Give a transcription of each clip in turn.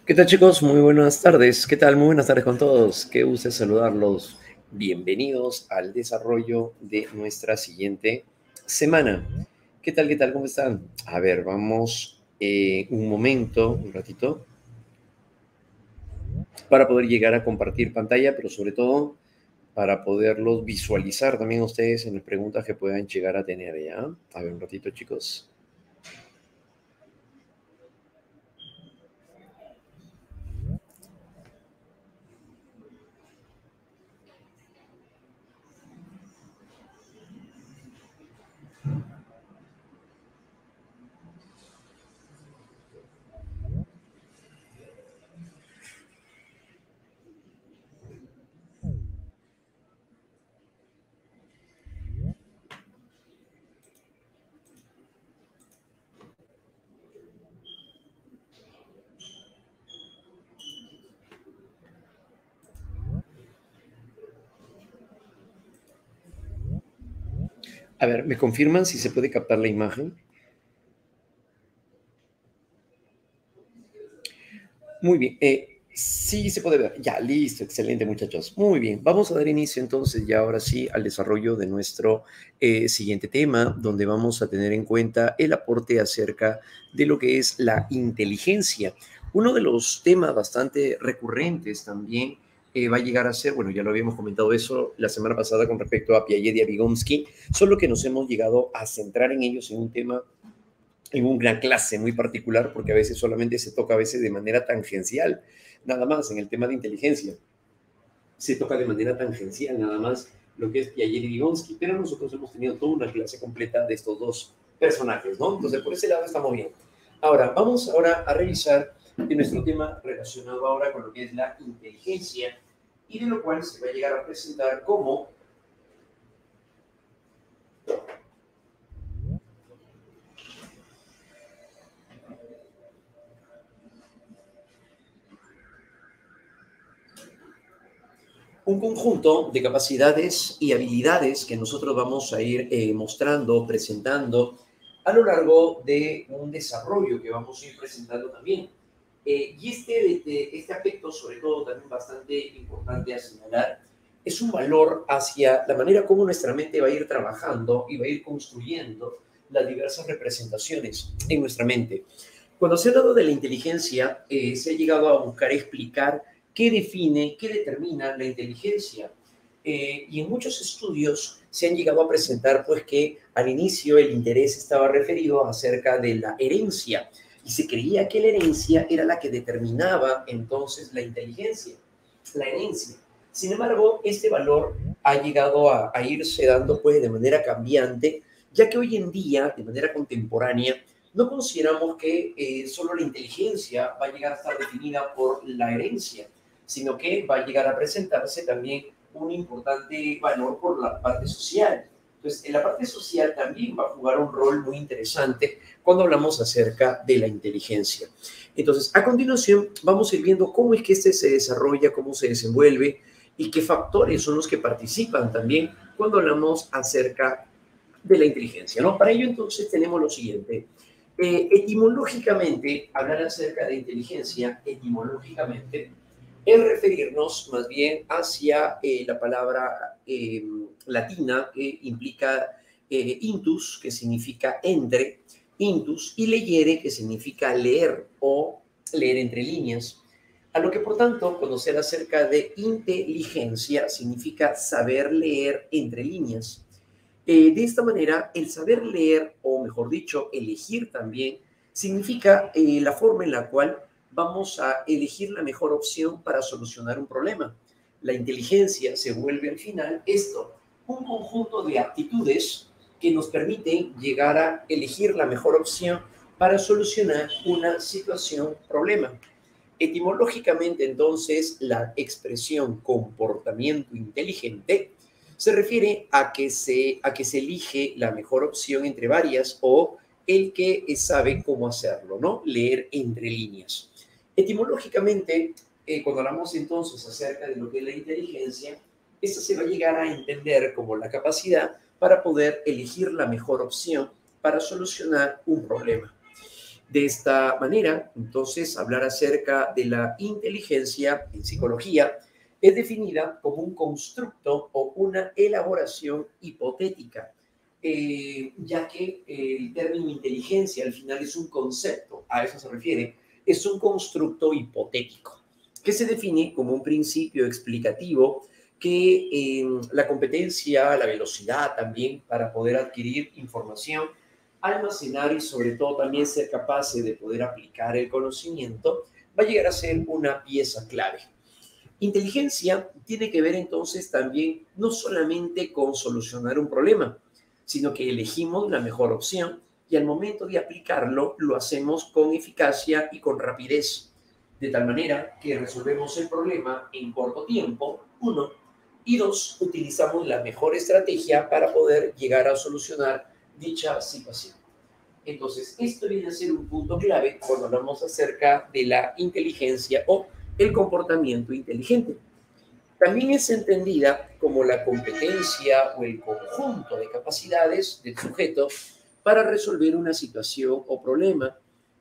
¿Qué tal, chicos? Muy buenas tardes. ¿Qué tal? Muy buenas tardes con todos. Qué gusto saludarlos. Bienvenidos al desarrollo de nuestra siguiente semana. ¿Qué tal? ¿Qué tal? ¿Cómo están? A ver, vamos un momento, un ratito, para poder llegar a compartir pantalla, pero sobre todo para poderlos visualizar también ustedes en las preguntas que puedan llegar a tener, ¿ya? A ver, un ratito, chicos. A ver, ¿me confirman si se puede captar la imagen? Muy bien. Sí, se puede ver. Ya, listo. Excelente, muchachos. Muy bien. Vamos a dar inicio entonces ya ahora sí al desarrollo de nuestro siguiente tema, donde vamos a tener en cuenta el aporte acerca de lo que es la inteligencia. Uno de los temas bastante recurrentes también va a llegar a ser, bueno, ya lo habíamos comentado eso la semana pasada con respecto a Piaget y a Vygotsky, solo que nos hemos llegado a centrar en ellos en un tema en una clase muy particular, porque a veces solamente se toca a veces de manera tangencial, nada más en el tema de inteligencia. Se toca de manera tangencial, nada más lo que es Piaget y Vygotsky, pero nosotros hemos tenido toda una clase completa de estos dos personajes, ¿no? Entonces, por ese lado estamos bien. Ahora, vamos ahora a revisar nuestro tema relacionado ahora con lo que es la inteligencia y de lo cual se va a llegar a presentar como un conjunto de capacidades y habilidades que nosotros vamos a ir mostrando, presentando a lo largo de un desarrollo que vamos a ir presentando también. Este aspecto, sobre todo, también bastante importante a señalar, es un valor hacia la manera como nuestra mente va a ir trabajando y va a ir construyendo las diversas representaciones en nuestra mente. Cuando se ha hablado de la inteligencia, se ha llegado a buscar explicar qué define, qué determina la inteligencia. Y en muchos estudios se han llegado a presentar pues que al inicio el interés estaba referido acerca de la herencia y se creía que la herencia era la que determinaba entonces la inteligencia, la herencia. Sin embargo, este valor ha llegado a irse dando pues de manera cambiante, ya que hoy en día, de manera contemporánea, no consideramos que solo la inteligencia va a llegar a estar definida por la herencia, sino que va a llegar a presentarse también un importante valor por la parte social. Entonces, en la parte social también va a jugar un rol muy interesante cuando hablamos acerca de la inteligencia. Entonces, a continuación, vamos a ir viendo cómo es que este se desarrolla, cómo se desenvuelve y qué factores son los que participan también cuando hablamos acerca de la inteligencia, ¿no? Para ello, entonces, tenemos lo siguiente. Etimológicamente, hablar acerca de inteligencia, etimológicamente, es referirnos más bien hacia la palabra latina que implica intus, que significa entre, intus, y leyere, que significa leer o leer entre líneas. A lo que, por tanto, conocer acerca de inteligencia significa saber leer entre líneas. De esta manera, el saber leer, o mejor dicho, elegir también, significa la forma en la cual vamos a elegir la mejor opción para solucionar un problema. La inteligencia se vuelve al final esto, un conjunto de aptitudes que nos permiten llegar a elegir la mejor opción para solucionar una situación, problema. Etimológicamente, entonces, la expresión comportamiento inteligente se refiere a que se elige la mejor opción entre varias o el que sabe cómo hacerlo, ¿no? Leer entre líneas. Etimológicamente, cuando hablamos entonces acerca de lo que es la inteligencia, esta se va a llegar a entender como la capacidad para poder elegir la mejor opción para solucionar un problema. De esta manera, entonces, hablar acerca de la inteligencia en psicología es definida como un constructo o una elaboración hipotética, ya que el término inteligencia al final es un concepto, a eso se refiere, es un constructo hipotético, que se define como un principio explicativo que la competencia, la velocidad también para poder adquirir información, almacenar y sobre todo también ser capaces de poder aplicar el conocimiento, va a llegar a ser una pieza clave. Inteligencia tiene que ver entonces también no solamente con solucionar un problema, sino que elegimos la mejor opción y al momento de aplicarlo lo hacemos con eficacia y con rapidez, de tal manera que resolvemos el problema en corto tiempo, uno, y dos, utilizamos la mejor estrategia para poder llegar a solucionar dicha situación. Entonces, esto viene a ser un punto clave cuando hablamos acerca de la inteligencia o el comportamiento inteligente. También es entendida como la competencia o el conjunto de capacidades del sujeto para resolver una situación o problema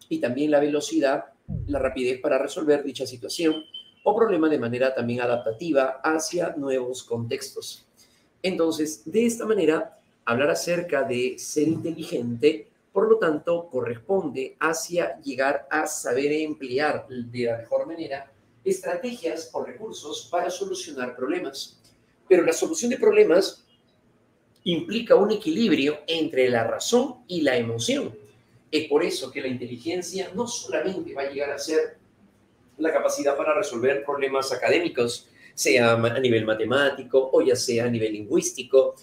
y también la velocidad, la rapidez para resolver dicha situación o problema de manera también adaptativa hacia nuevos contextos. Entonces, de esta manera, hablar acerca de ser inteligente, por lo tanto, corresponde hacia llegar a saber emplear de la mejor manera estrategias o recursos para solucionar problemas. Pero la solución de problemas implica un equilibrio entre la razón y la emoción. Es por eso que la inteligencia no solamente va a llegar a ser la capacidad para resolver problemas académicos, sea a nivel matemático o ya sea a nivel lingüístico,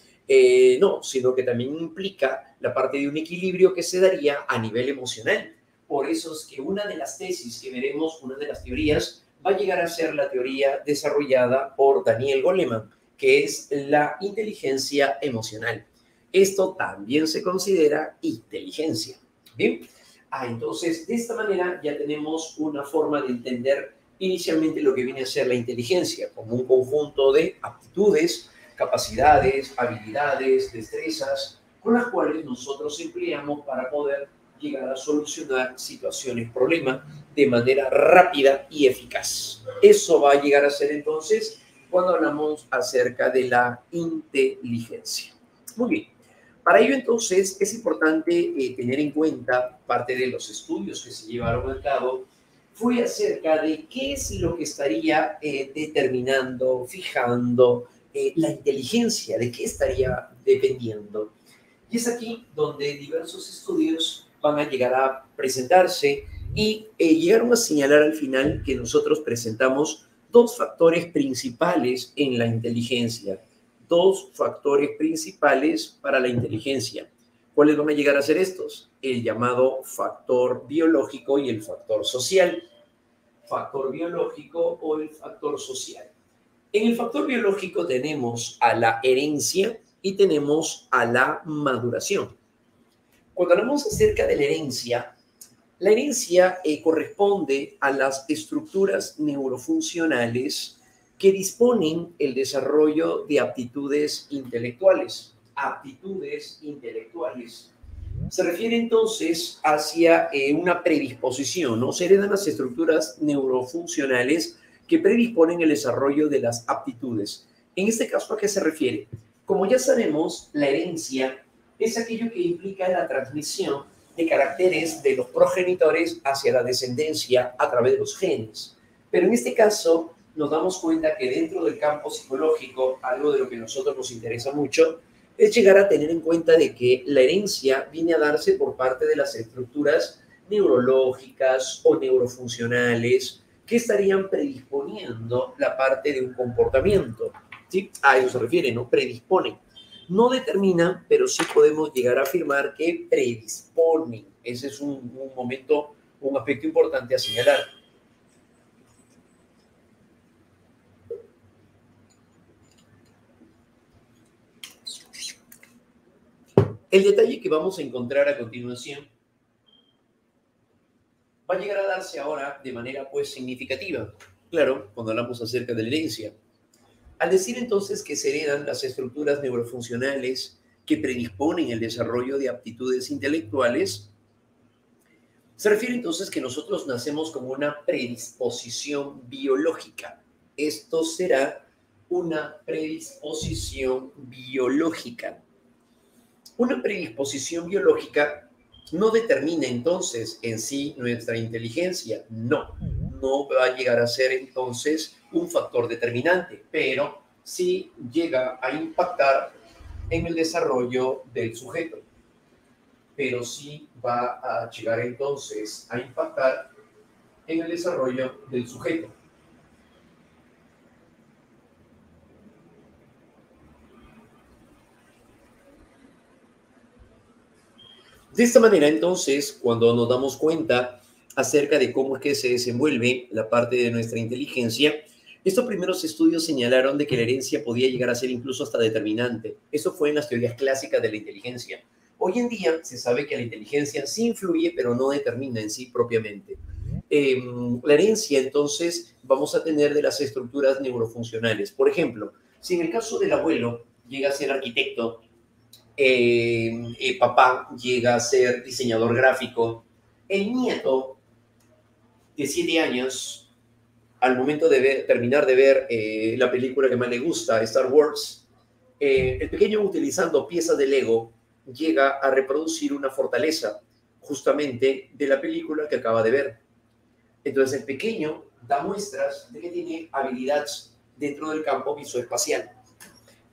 no, sino que también implica la parte de un equilibrio que se daría a nivel emocional. Por eso es que una de las tesis que veremos, una de las teorías, va a llegar a ser la teoría desarrollada por Daniel Goleman, que es la inteligencia emocional. Esto también se considera inteligencia. Bien. Entonces, de esta manera ya tenemos una forma de entender inicialmente lo que viene a ser la inteligencia, como un conjunto de aptitudes, capacidades, habilidades, destrezas, con las cuales nosotros empleamos para poder llegar a solucionar situaciones, problemas, de manera rápida y eficaz. Eso va a llegar a ser entonces cuando hablamos acerca de la inteligencia. Muy bien. Para ello, entonces, es importante tener en cuenta parte de los estudios que se llevaron a cabo, fue acerca de qué es lo que estaría determinando, fijando la inteligencia, de qué estaría dependiendo. Y es aquí donde diversos estudios van a llegar a presentarse y llegaron a señalar al final que nosotros presentamos dos factores principales en la inteligencia. Dos factores principales para la inteligencia. ¿Cuáles van a llegar a ser estos? El llamado factor biológico y el factor social. Factor biológico o el factor social. En el factor biológico tenemos a la herencia y tenemos a la maduración. Cuando hablamos acerca de la herencia corresponde a las estructuras neurofuncionales que disponen el desarrollo de aptitudes intelectuales. Aptitudes intelectuales. Se refiere entonces hacia una predisposición, ¿no? Se heredan las estructuras neurofuncionales que predisponen el desarrollo de las aptitudes. En este caso, ¿a qué se refiere? Como ya sabemos, la herencia es aquello que implica la transmisión de caracteres de los progenitores hacia la descendencia a través de los genes. Pero en este caso, nos damos cuenta que dentro del campo psicológico, algo de lo que a nosotros nos interesa mucho, es llegar a tener en cuenta de que la herencia viene a darse por parte de las estructuras neurológicas o neurofuncionales que estarían predisponiendo la parte de un comportamiento. ¿Sí? A eso se refiere, ¿no? Predisponen. No determinan, pero sí podemos llegar a afirmar que predisponen. Ese es un momento, un aspecto importante a señalar. El detalle que vamos a encontrar a continuación va a llegar a darse ahora de manera pues significativa. Claro, cuando hablamos acerca de la herencia. Al decir entonces que se heredan las estructuras neurofuncionales que predisponen el desarrollo de aptitudes intelectuales, Se refiere entonces que nosotros nacemos con una predisposición biológica. Esto será una predisposición biológica. Una predisposición biológica no determina entonces en sí nuestra inteligencia. No, no va a llegar a ser entonces un factor determinante, pero sí llega a impactar en el desarrollo del sujeto. Pero sí va a llegar entonces a impactar en el desarrollo del sujeto. De esta manera, entonces, cuando nos damos cuenta acerca de cómo es que se desenvuelve la parte de nuestra inteligencia, estos primeros estudios señalaron de que la herencia podía llegar a ser incluso hasta determinante. Eso fue en las teorías clásicas de la inteligencia. Hoy en día se sabe que la inteligencia sí influye, pero no determina en sí propiamente. La herencia, entonces, vamos a tener de las estructuras neurofuncionales. Por ejemplo, si en el caso del abuelo llega a ser arquitecto, papá llega a ser diseñador gráfico, el nieto de 7 años, al momento de terminar de ver la película que más le gusta, Star Wars, el pequeño, utilizando piezas de Lego, llega a reproducir una fortaleza justamente de la película que acaba de ver. Entonces el pequeño da muestras de que tiene habilidades dentro del campo visoespacial.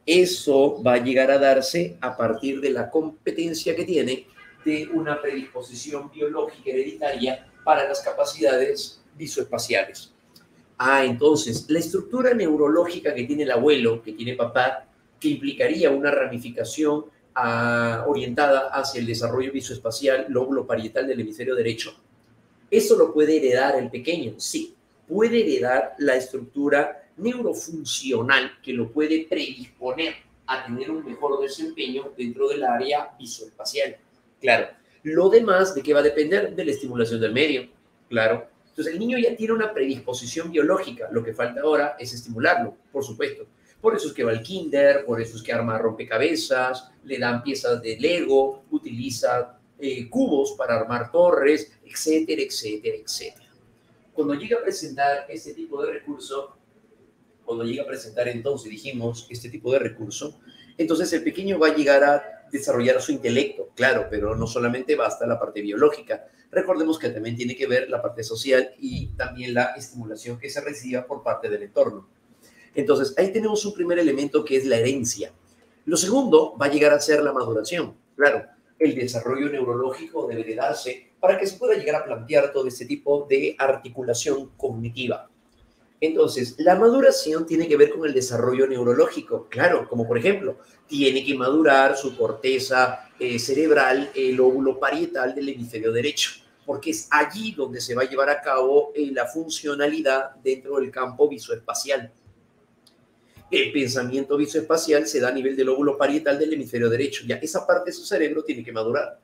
Eso va a llegar a darse a partir de la competencia que tiene de una predisposición biológica hereditaria para las capacidades visoespaciales. Entonces, la estructura neurológica que tiene el abuelo, que tiene papá, que implicaría una ramificación orientada hacia el desarrollo visoespacial, lóbulo parietal del hemisferio derecho. ¿Eso lo puede heredar el pequeño? Sí, puede heredar la estructura neurofuncional que lo puede predisponer a tener un mejor desempeño dentro del área visoespacial. Claro, lo demás, ¿de qué va a depender? De la estimulación del medio. Claro. Entonces, el niño ya tiene una predisposición biológica. Lo que falta ahora es estimularlo, por supuesto. Por eso es que va al kinder, por eso es que arma rompecabezas, le dan piezas de Lego, utiliza cubos para armar torres, etcétera, etcétera, etcétera. Cuando llega a presentar este tipo de recurso, entonces, dijimos, este tipo de recurso, entonces el pequeño va a llegar a desarrollar su intelecto, claro, pero no solamente basta la parte biológica. Recordemos que también tiene que ver la parte social y también la estimulación que se reciba por parte del entorno. Entonces, ahí tenemos un primer elemento que es la herencia. Lo segundo va a llegar a ser la maduración. Claro, el desarrollo neurológico debe de darse para que se pueda llegar a plantear todo este tipo de articulación cognitiva. Entonces, la maduración tiene que ver con el desarrollo neurológico, claro, como por ejemplo, tiene que madurar su corteza cerebral, el lóbulo parietal del hemisferio derecho, porque es allí donde se va a llevar a cabo la funcionalidad dentro del campo visoespacial. El pensamiento visoespacial se da a nivel del lóbulo parietal del hemisferio derecho. Ya esa parte de su cerebro tiene que madurar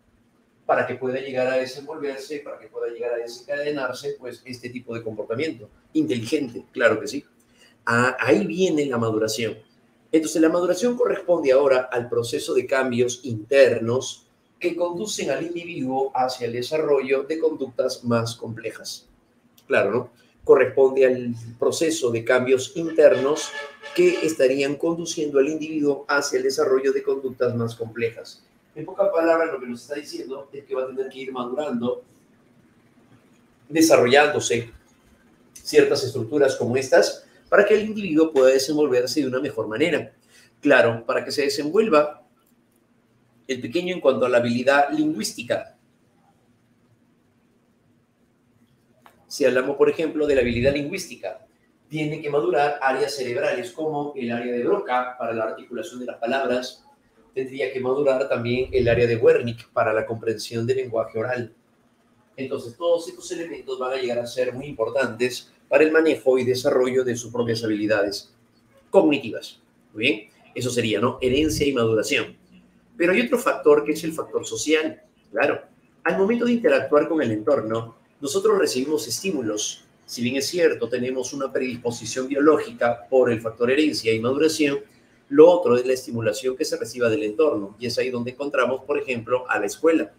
para que pueda llegar a desenvolverse, para que pueda llegar a desencadenarse, pues, este tipo de comportamiento. Inteligente, claro que sí. Ahí viene la maduración. Entonces, la maduración corresponde ahora al proceso de cambios internos que conducen al individuo hacia el desarrollo de conductas más complejas. Claro, ¿no? Corresponde al proceso de cambios internos que estarían conduciendo al individuo hacia el desarrollo de conductas más complejas. En pocas palabras, lo que nos está diciendo es que va a tener que ir madurando, desarrollándose ciertas estructuras como estas para que el individuo pueda desenvolverse de una mejor manera. Claro, para que se desenvuelva el pequeño en cuanto a la habilidad lingüística. Si hablamos, por ejemplo, de la habilidad lingüística, tiene que madurar áreas cerebrales como el área de Broca para la articulación de las palabras. Tendría que madurar también el área de Wernicke para la comprensión del lenguaje oral. Entonces, todos estos elementos van a llegar a ser muy importantes para el manejo y desarrollo de sus propias habilidades cognitivas. Muy bien, eso sería, ¿no? Herencia y maduración. Pero hay otro factor que es el factor social. Claro, al momento de interactuar con el entorno, nosotros recibimos estímulos. Si bien es cierto, tenemos una predisposición biológica por el factor herencia y maduración, lo otro es la estimulación que se reciba del entorno. Y es ahí donde encontramos, por ejemplo, a la escuela.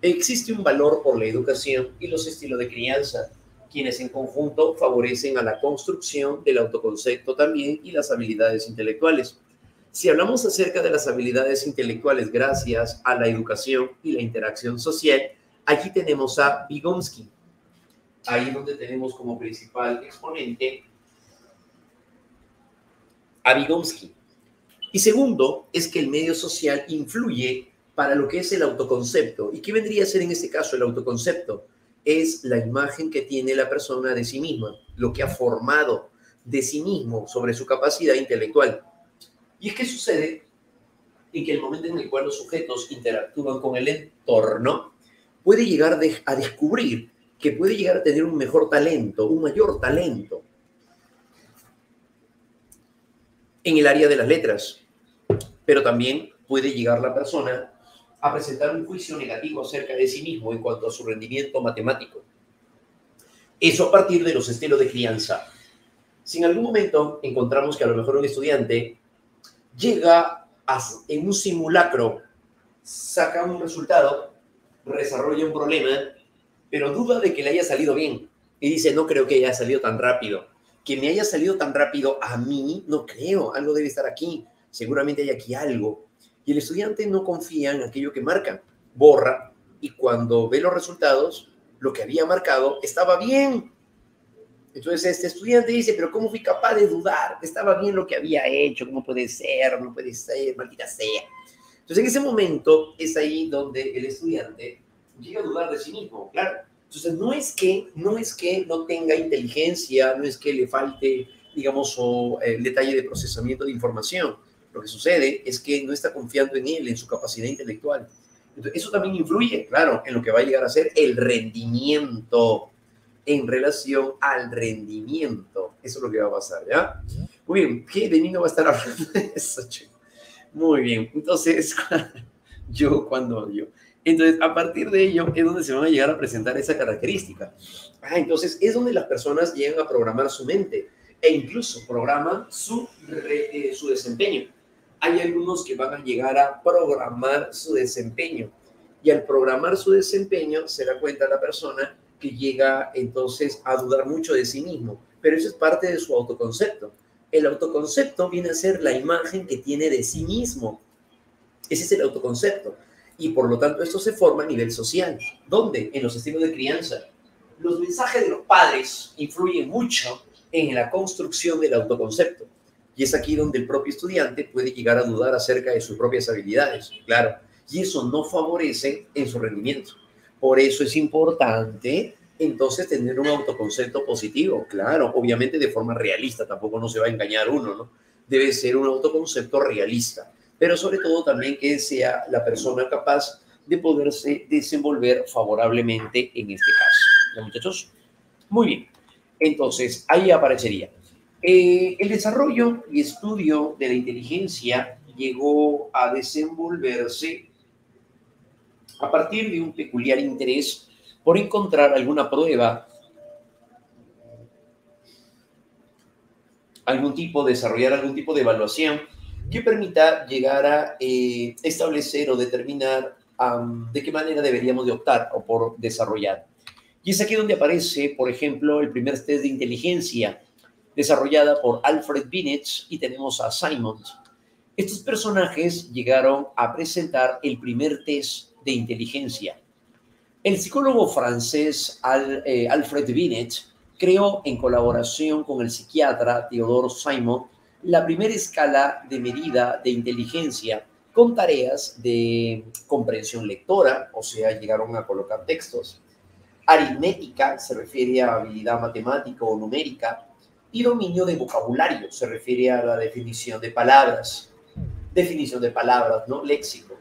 Existe un valor por la educación y los estilos de crianza, quienes en conjunto favorecen a la construcción del autoconcepto también y las habilidades intelectuales. Si hablamos acerca de las habilidades intelectuales gracias a la educación y la interacción social, aquí tenemos a Vygotsky. Ahí es donde tenemos como principal exponente a Vygotsky. Y segundo, es que el medio social influye para lo que es el autoconcepto. ¿Y qué vendría a ser en este caso el autoconcepto? Es la imagen que tiene la persona de sí misma, lo que ha formado de sí mismo sobre su capacidad intelectual. Y es que sucede en que el momento en el cual los sujetos interactúan con el entorno, puede llegar a descubrir que puede llegar a tener un mejor talento, un mayor talento en el área de las letras, pero también puede llegar la persona a presentar un juicio negativo acerca de sí mismo en cuanto a su rendimiento matemático. Eso a partir de los estilos de crianza. Si en algún momento encontramos que a lo mejor un estudiante llega en un simulacro, saca un resultado, desarrolla un problema, pero duda de que le haya salido bien y dice, no creo que haya salido tan rápido. Que me haya salido tan rápido a mí, no creo, algo debe estar aquí, seguramente hay aquí algo. Y el estudiante no confía en aquello que marca, borra, y cuando ve los resultados, lo que había marcado estaba bien. Entonces este estudiante dice, pero ¿cómo fui capaz de dudar? Estaba bien lo que había hecho, ¿cómo puede ser? No puede ser, maldita sea. Entonces en ese momento es ahí donde el estudiante llega a dudar de sí mismo, claro. Entonces no es que no tenga inteligencia, no es que le falte, digamos, el detalle de procesamiento de información. Lo que sucede es que no está confiando en él, en su capacidad intelectual. Entonces, eso también influye, claro, en lo que va a llegar a ser el rendimiento, en relación al rendimiento. Eso es lo que va a pasar, ¿ya? Muy bien, ¿qué de mí no va a estar hablando de eso, chico? Muy bien, entonces, cuando yo. Entonces, a partir de ello es donde se van a llegar a presentar esa característica. Entonces, es donde las personas llegan a programar su mente e incluso programan su desempeño. Hay algunos que van a llegar a programar su desempeño y al programar su desempeño se da cuenta la persona que llega entonces a dudar mucho de sí mismo, pero eso es parte de su autoconcepto. El autoconcepto viene a ser la imagen que tiene de sí mismo. Ese es el autoconcepto. Y por lo tanto esto se forma a nivel social. ¿Dónde? En los estilos de crianza. Los mensajes de los padres influyen mucho en la construcción del autoconcepto. Y es aquí donde el propio estudiante puede llegar a dudar acerca de sus propias habilidades, claro. Y eso no favorece en su rendimiento. Por eso es importante entonces tener un autoconcepto positivo, claro, obviamente de forma realista, tampoco no se va a engañar uno, ¿no? Debe ser un autoconcepto realista, pero sobre todo también que sea la persona capaz de poderse desenvolver favorablemente en este caso. ¿Ya, muchachos? Muy bien. Entonces, ahí aparecería. El desarrollo y estudio de la inteligencia llegó a desenvolverse a partir de un peculiar interés por encontrar alguna prueba, desarrollar algún tipo de evaluación que permita llegar a establecer o determinar de qué manera deberíamos de optar o por desarrollar. Y es aquí donde aparece, por ejemplo, el primer test de inteligencia desarrollada por Alfred Binet y tenemos a Simons. Estos personajes llegaron a presentar el primer test de inteligencia. El psicólogo francés Alfred Binet creó, en colaboración con el psiquiatra Theodore Simon, la primera escala de medida de inteligencia con tareas de comprensión lectora, o sea, llegaron a colocar textos. Aritmética se refiere a habilidad matemática o numérica, y dominio de vocabulario se refiere a la definición de palabras, ¿no? Léxico.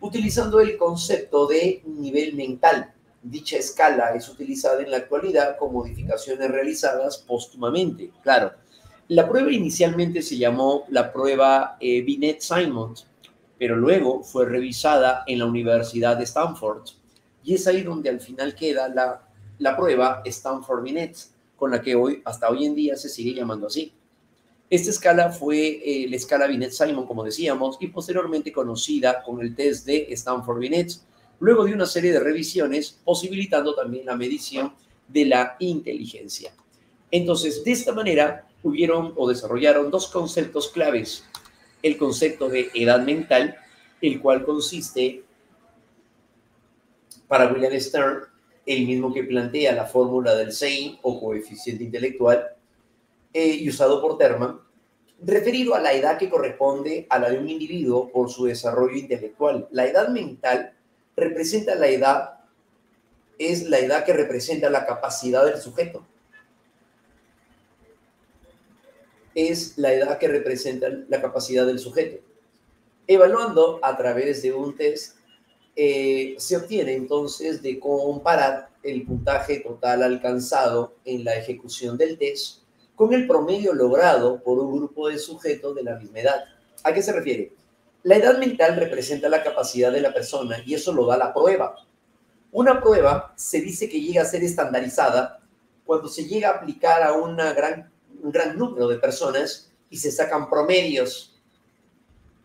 Utilizando el concepto de nivel mental. Dicha escala es utilizada en la actualidad con modificaciones realizadas póstumamente. Claro, la prueba inicialmente se llamó la prueba Binet-Simons, pero luego fue revisada en la Universidad de Stanford. Y es ahí donde al final queda la prueba Stanford-Binet, con la que hasta hoy en día se sigue llamando así. Esta escala fue la escala Binet-Simon, como decíamos, y posteriormente conocida con el test de Stanford-Binet, luego de una serie de revisiones, posibilitando también la medición de la inteligencia. Entonces, de esta manera, hubieron o desarrollaron dos conceptos claves. El concepto de edad mental, el cual consiste, para William Stern, el mismo que plantea la fórmula del CI o coeficiente intelectual, y usado por Terman, referido a la edad que corresponde a la de un individuo por su desarrollo intelectual. La edad mental representa la edad, es la edad que representa la capacidad del sujeto. Es la edad que representa la capacidad del sujeto. Evaluando a través de un test, se obtiene entonces de comparar el puntaje total alcanzado en la ejecución del test con el promedio logrado por un grupo de sujetos de la misma edad. ¿A qué se refiere? La edad mental representa la capacidad de la persona y eso lo da la prueba. Una prueba se dice que llega a ser estandarizada cuando se llega a aplicar a un gran número de personas y se sacan promedios.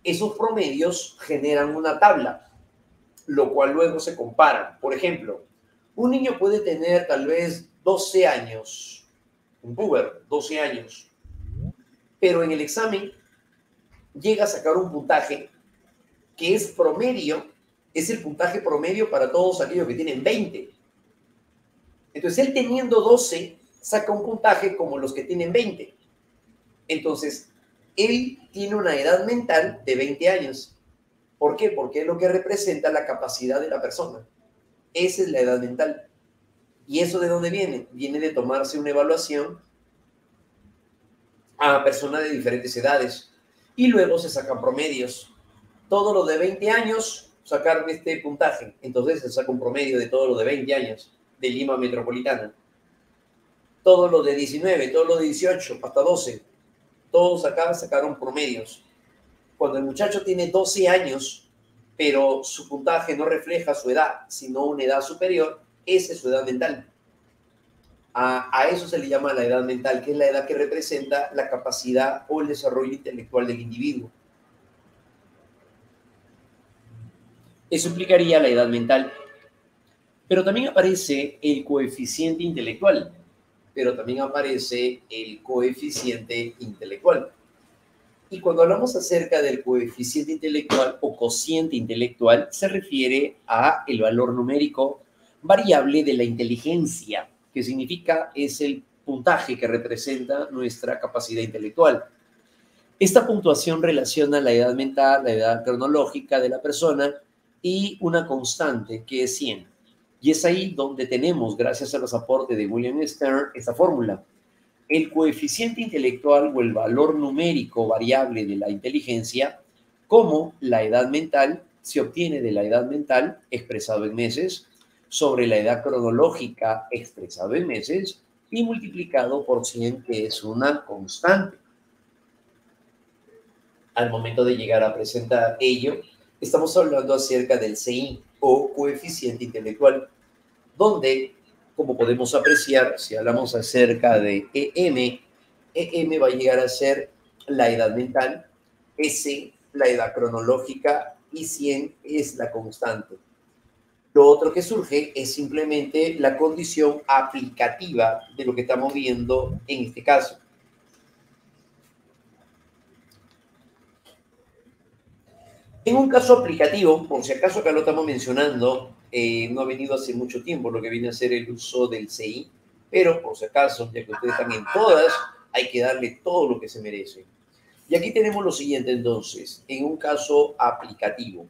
Esos promedios generan una tabla, lo cual luego se compara. Por ejemplo, un niño puede tener tal vez 12 años, un puber, 12 años, pero en el examen llega a sacar un puntaje que es promedio, es el puntaje promedio para todos aquellos que tienen 20. Entonces, él teniendo 12, saca un puntaje como los que tienen 20. Entonces, él tiene una edad mental de 20 años. ¿Por qué? Porque es lo que representa la capacidad de la persona. Esa es la edad mental. ¿Y eso de dónde viene? Viene de tomarse una evaluación a personas de diferentes edades y luego se sacan promedios. Todos los de 20 años sacaron este puntaje. Entonces se saca un promedio de todos los de 20 años de Lima Metropolitana. Todos los de 19, todos los de 18, hasta 12. Todos acá sacaron promedios. Cuando el muchacho tiene 12 años, pero su puntaje no refleja su edad, sino una edad superior, esa es su edad mental. A eso se le llama la edad mental, que es la edad que representa la capacidad o el desarrollo intelectual del individuo. Eso implicaría la edad mental. Pero también aparece el coeficiente intelectual. Y cuando hablamos acerca del coeficiente intelectual o cociente intelectual, se refiere a el valor numérico variable de la inteligencia, que significa es el puntaje que representa nuestra capacidad intelectual. Esta puntuación relaciona la edad mental, la edad cronológica de la persona y una constante que es 100. Y es ahí donde tenemos, gracias a los aportes de William Stern, esta fórmula. El coeficiente intelectual o el valor numérico variable de la inteligencia, como la edad mental, se obtiene de la edad mental expresado en meses, sobre la edad cronológica expresado en meses y multiplicado por 100, que es una constante. Al momento de llegar a presentar ello, estamos hablando acerca del CI o coeficiente intelectual, donde, como podemos apreciar, si hablamos acerca de EM va a llegar a ser la edad mental, S la edad cronológica y 100 es la constante. Lo otro que surge es simplemente la condición aplicativa de lo que estamos viendo en este caso. En un caso aplicativo, por si acaso acá lo estamos mencionando, no ha venido hace mucho tiempo lo que viene a ser el uso del CI, pero por si acaso, ya que ustedes están en todas, hay que darle todo lo que se merece. Y aquí tenemos lo siguiente entonces, en un caso aplicativo.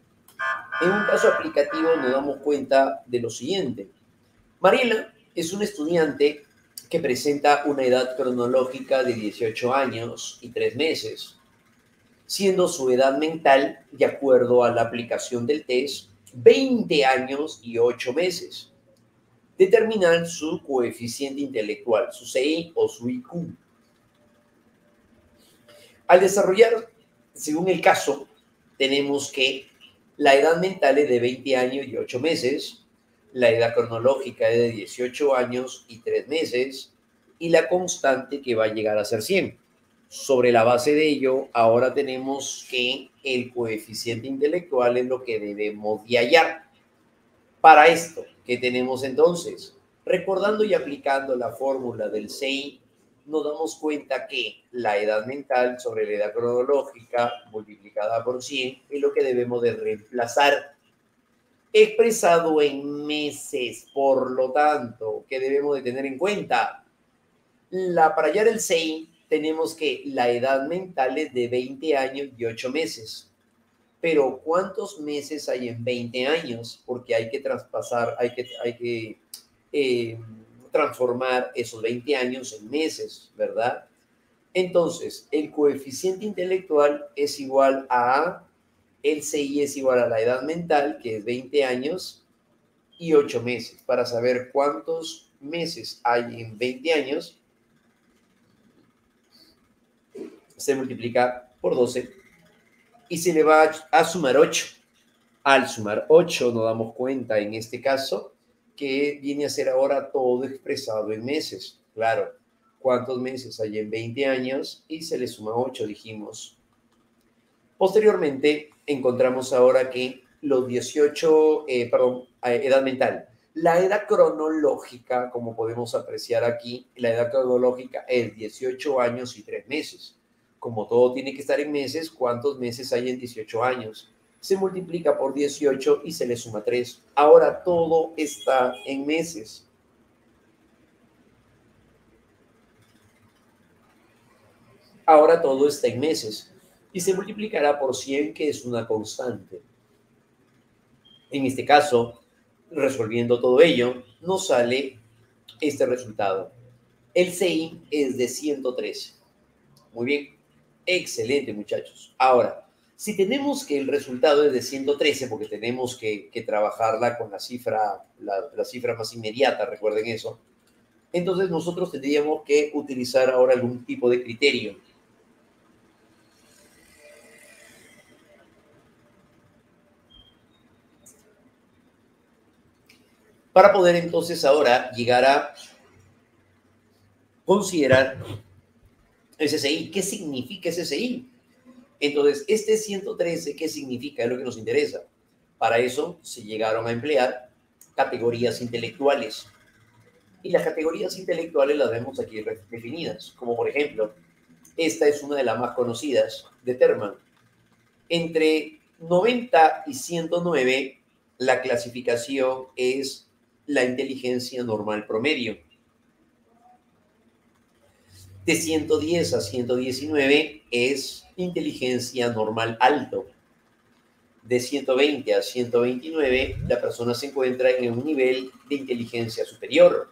En un caso aplicativo nos damos cuenta de lo siguiente. Mariela es una estudiante que presenta una edad cronológica de 18 años y 3 meses. Siendo su edad mental, de acuerdo a la aplicación del test, 20 años y 8 meses. Determinar su coeficiente intelectual, su CI o su IQ. Al desarrollar, según el caso, tenemos que la edad mental es de 20 años y 8 meses, la edad cronológica es de 18 años y 3 meses, y la constante que va a llegar a ser 100. Sobre la base de ello, ahora tenemos que el coeficiente intelectual es lo que debemos de hallar. Para esto, ¿qué tenemos entonces? Recordando y aplicando la fórmula del CI, nos damos cuenta que la edad mental sobre la edad cronológica multiplicada por 100 es lo que debemos de reemplazar, expresado en meses. Por lo tanto, ¿qué debemos de tener en cuenta? Para hallar el CI, tenemos que la edad mental es de 20 años y 8 meses. Pero ¿cuántos meses hay en 20 años? Porque hay que traspasar, hay que transformar esos 20 años en meses, ¿verdad? Entonces, el coeficiente intelectual es igual a, el CI es igual a la edad mental, que es 20 años y 8 meses. Para saber cuántos meses hay en 20 años, se multiplica por 12 y se le va a sumar 8. Al sumar 8 nos damos cuenta en este caso que viene a ser ahora todo expresado en meses. Claro, ¿cuántos meses hay en 20 años? Y se le suma 8, dijimos. Posteriormente, encontramos ahora que los 18, edad mental. La edad cronológica, como podemos apreciar aquí, la edad cronológica es 18 años y 3 meses. Como todo tiene que estar en meses, ¿cuántos meses hay en 18 años? Se multiplica por 18 y se le suma 3. Ahora todo está en meses. Ahora todo está en meses. Y se multiplicará por 100, que es una constante. En este caso, resolviendo todo ello, nos sale este resultado. El CI es de 113. Muy bien. Excelente, muchachos. Ahora, si tenemos que el resultado es de 113, porque tenemos que trabajarla con la cifra más inmediata, recuerden eso, entonces nosotros tendríamos que utilizar ahora algún tipo de criterio. Para poder entonces ahora llegar a considerar ese CI. ¿Qué significa ese CI? Entonces, este 113, ¿qué significa? Es lo que nos interesa. Para eso se llegaron a emplear categorías intelectuales. Y las categorías intelectuales las vemos aquí definidas, como por ejemplo, esta es una de las más conocidas de Terman. Entre 90 y 109, la clasificación es la inteligencia normal promedio. De 110 a 119 es inteligencia normal alto. De 120 a 129, la persona se encuentra en un nivel de inteligencia superior.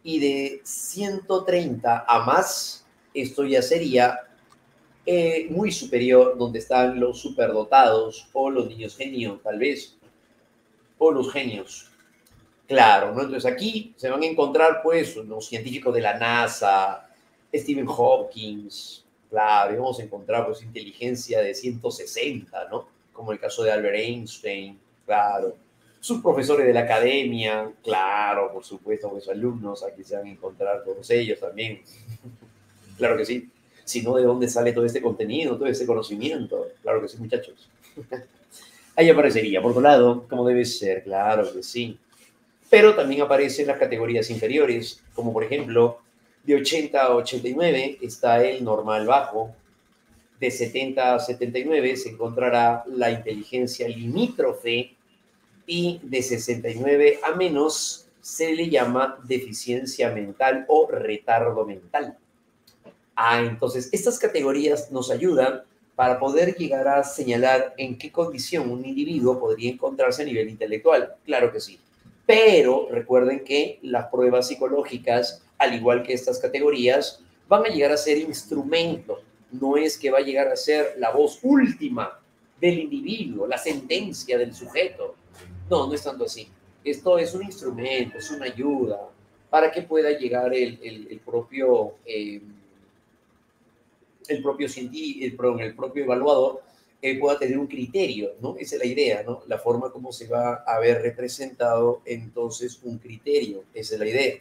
Y de 130 a más, esto ya sería muy superior, donde están los superdotados o los niños genios, tal vez, o los genios. Claro, ¿no? Entonces aquí se van a encontrar, pues, los científicos de la NASA, Stephen Hawking, claro, y vamos a encontrar, pues, inteligencia de 160, ¿no? Como el caso de Albert Einstein, claro. Sus profesores de la academia, claro, por supuesto, sus alumnos, aquí se van a encontrar todos ellos también. Claro que sí. Si no, ¿de dónde sale todo este contenido, todo este conocimiento? Claro que sí, muchachos. Ahí aparecería, por otro lado, como debe ser, claro que sí. Pero también aparecen las categorías inferiores, como por ejemplo, de 80 a 89 está el normal bajo, de 70 a 79 se encontrará la inteligencia limítrofe y de 69 a menos se le llama deficiencia mental o retardo mental. Entonces, estas categorías nos ayudan para poder llegar a señalar en qué condición un individuo podría encontrarse a nivel intelectual. Claro que sí. Pero recuerden que las pruebas psicológicas, al igual que estas categorías, van a llegar a ser instrumentos. No es que va a llegar a ser la voz última del individuo, la sentencia del sujeto. No, no es tanto así. Esto es un instrumento, es una ayuda para que pueda llegar el propio científico, el propio evaluador pueda tener un criterio, ¿no? Esa es la idea, ¿no? La forma como se va a ver representado entonces un criterio, esa es la idea.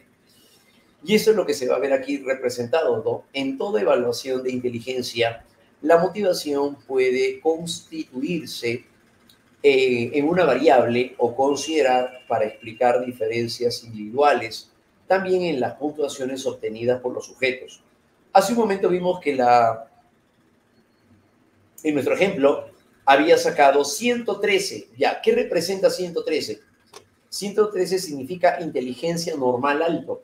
Y eso es lo que se va a ver aquí representado, ¿no? En toda evaluación de inteligencia, la motivación puede constituirse en una variable o considerar para explicar diferencias individuales, también en las puntuaciones obtenidas por los sujetos. Hace un momento vimos que en nuestro ejemplo había sacado 113. Ya, ¿qué representa 113? 113 significa inteligencia normal alto.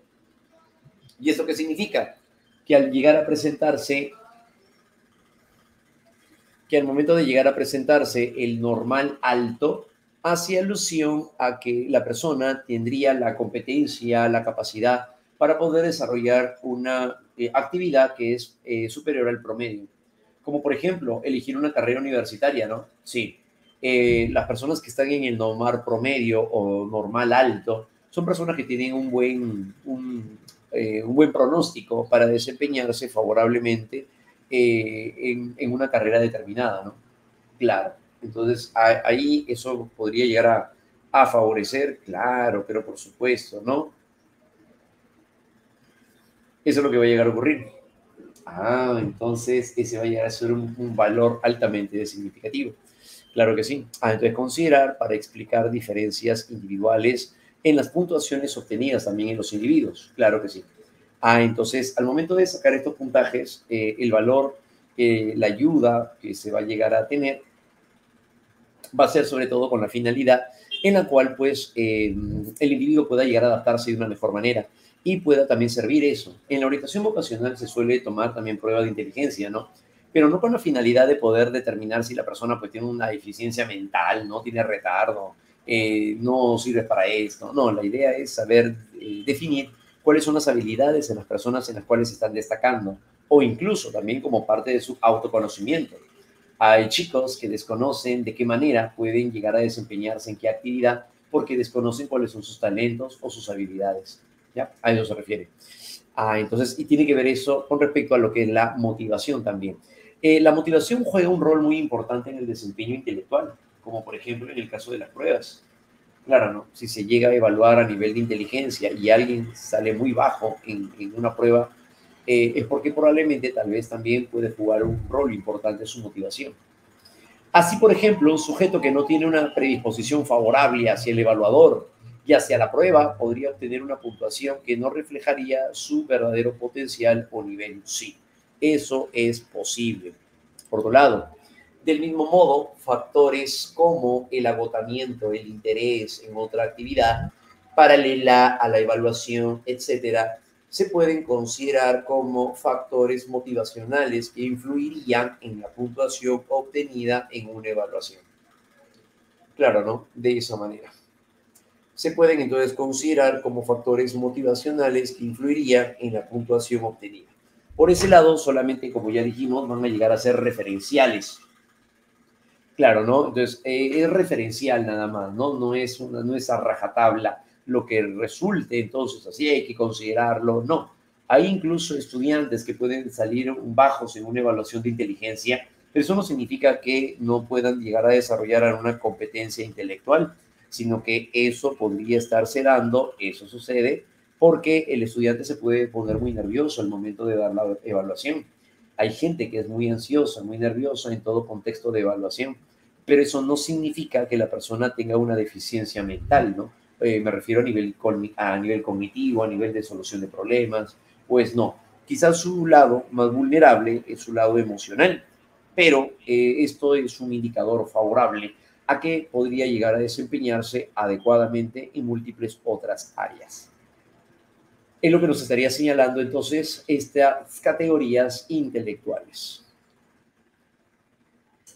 ¿Y esto qué significa? Que al llegar a presentarse, que al momento de llegar a presentarse el normal alto, hace alusión a que la persona tendría la competencia, la capacidad para poder desarrollar una actividad que es superior al promedio. Como por ejemplo, elegir una carrera universitaria, ¿no? Sí. Las personas que están en el normal promedio o normal alto son personas que tienen un buen pronóstico para desempeñarse favorablemente en una carrera determinada, ¿no? Claro. Entonces, ahí eso podría llegar a favorecer, claro, pero por supuesto, ¿no? Eso es lo que va a llegar a ocurrir. Ah, entonces ese va a llegar a ser un valor altamente significativo. Claro que sí. Entonces considerar para explicar diferencias individuales en las puntuaciones obtenidas también en los individuos. Claro que sí. Entonces, al momento de sacar estos puntajes, el valor, la ayuda que se va a llegar a tener va a ser sobre todo con la finalidad en la cual pues el individuo pueda llegar a adaptarse de una mejor manera y pueda también servir eso. En la orientación vocacional se suele tomar también prueba de inteligencia, ¿no? Pero no con la finalidad de poder determinar si la persona pues tiene una deficiencia mental, no tiene retardo, no sirve para esto. No, la idea es saber definir cuáles son las habilidades en las personas en las cuales se están destacando o incluso también como parte de su autoconocimiento. Hay chicos que desconocen de qué manera pueden llegar a desempeñarse en qué actividad porque desconocen cuáles son sus talentos o sus habilidades. ¿Ya? A eso se refiere. Entonces, y tiene que ver eso con respecto a lo que es la motivación también. La motivación juega un rol muy importante en el desempeño intelectual, como por ejemplo en el caso de las pruebas. Claro, ¿no? Si se llega a evaluar a nivel de inteligencia y alguien sale muy bajo en una prueba, es porque probablemente tal vez también puede jugar un rol importante en su motivación. Así, por ejemplo, un sujeto que no tiene una predisposición favorable hacia el evaluador y hacia la prueba podría obtener una puntuación que no reflejaría su verdadero potencial o nivel. Sí, eso es posible. Por otro lado, del mismo modo, factores como el agotamiento, el interés en otra actividad paralela a la evaluación, etcétera, se pueden considerar como factores motivacionales que influirían en la puntuación obtenida en una evaluación. Claro, ¿no? De esa manera. Se pueden entonces considerar como factores motivacionales que influirían en la puntuación obtenida. Por ese lado, solamente, como ya dijimos, van a llegar a ser referenciales. Claro, ¿no? Entonces, es referencial nada más, ¿no? No es a rajatabla lo que resulte, entonces así hay que considerarlo, no. Hay incluso estudiantes que pueden salir bajos en una evaluación de inteligencia, pero eso no significa que no puedan llegar a desarrollar una competencia intelectual, sino que eso podría estarse dando, eso sucede, porque el estudiante se puede poner muy nervioso al momento de dar la evaluación. Hay gente que es muy ansiosa, muy nerviosa en todo contexto de evaluación, pero eso no significa que la persona tenga una deficiencia mental, ¿no? Me refiero a nivel cognitivo, a nivel de solución de problemas, pues no. Quizás su lado más vulnerable es su lado emocional, pero esto es un indicador favorable a que podría llegar a desempeñarse adecuadamente en múltiples otras áreas. Es lo que nos estaría señalando entonces estas categorías intelectuales.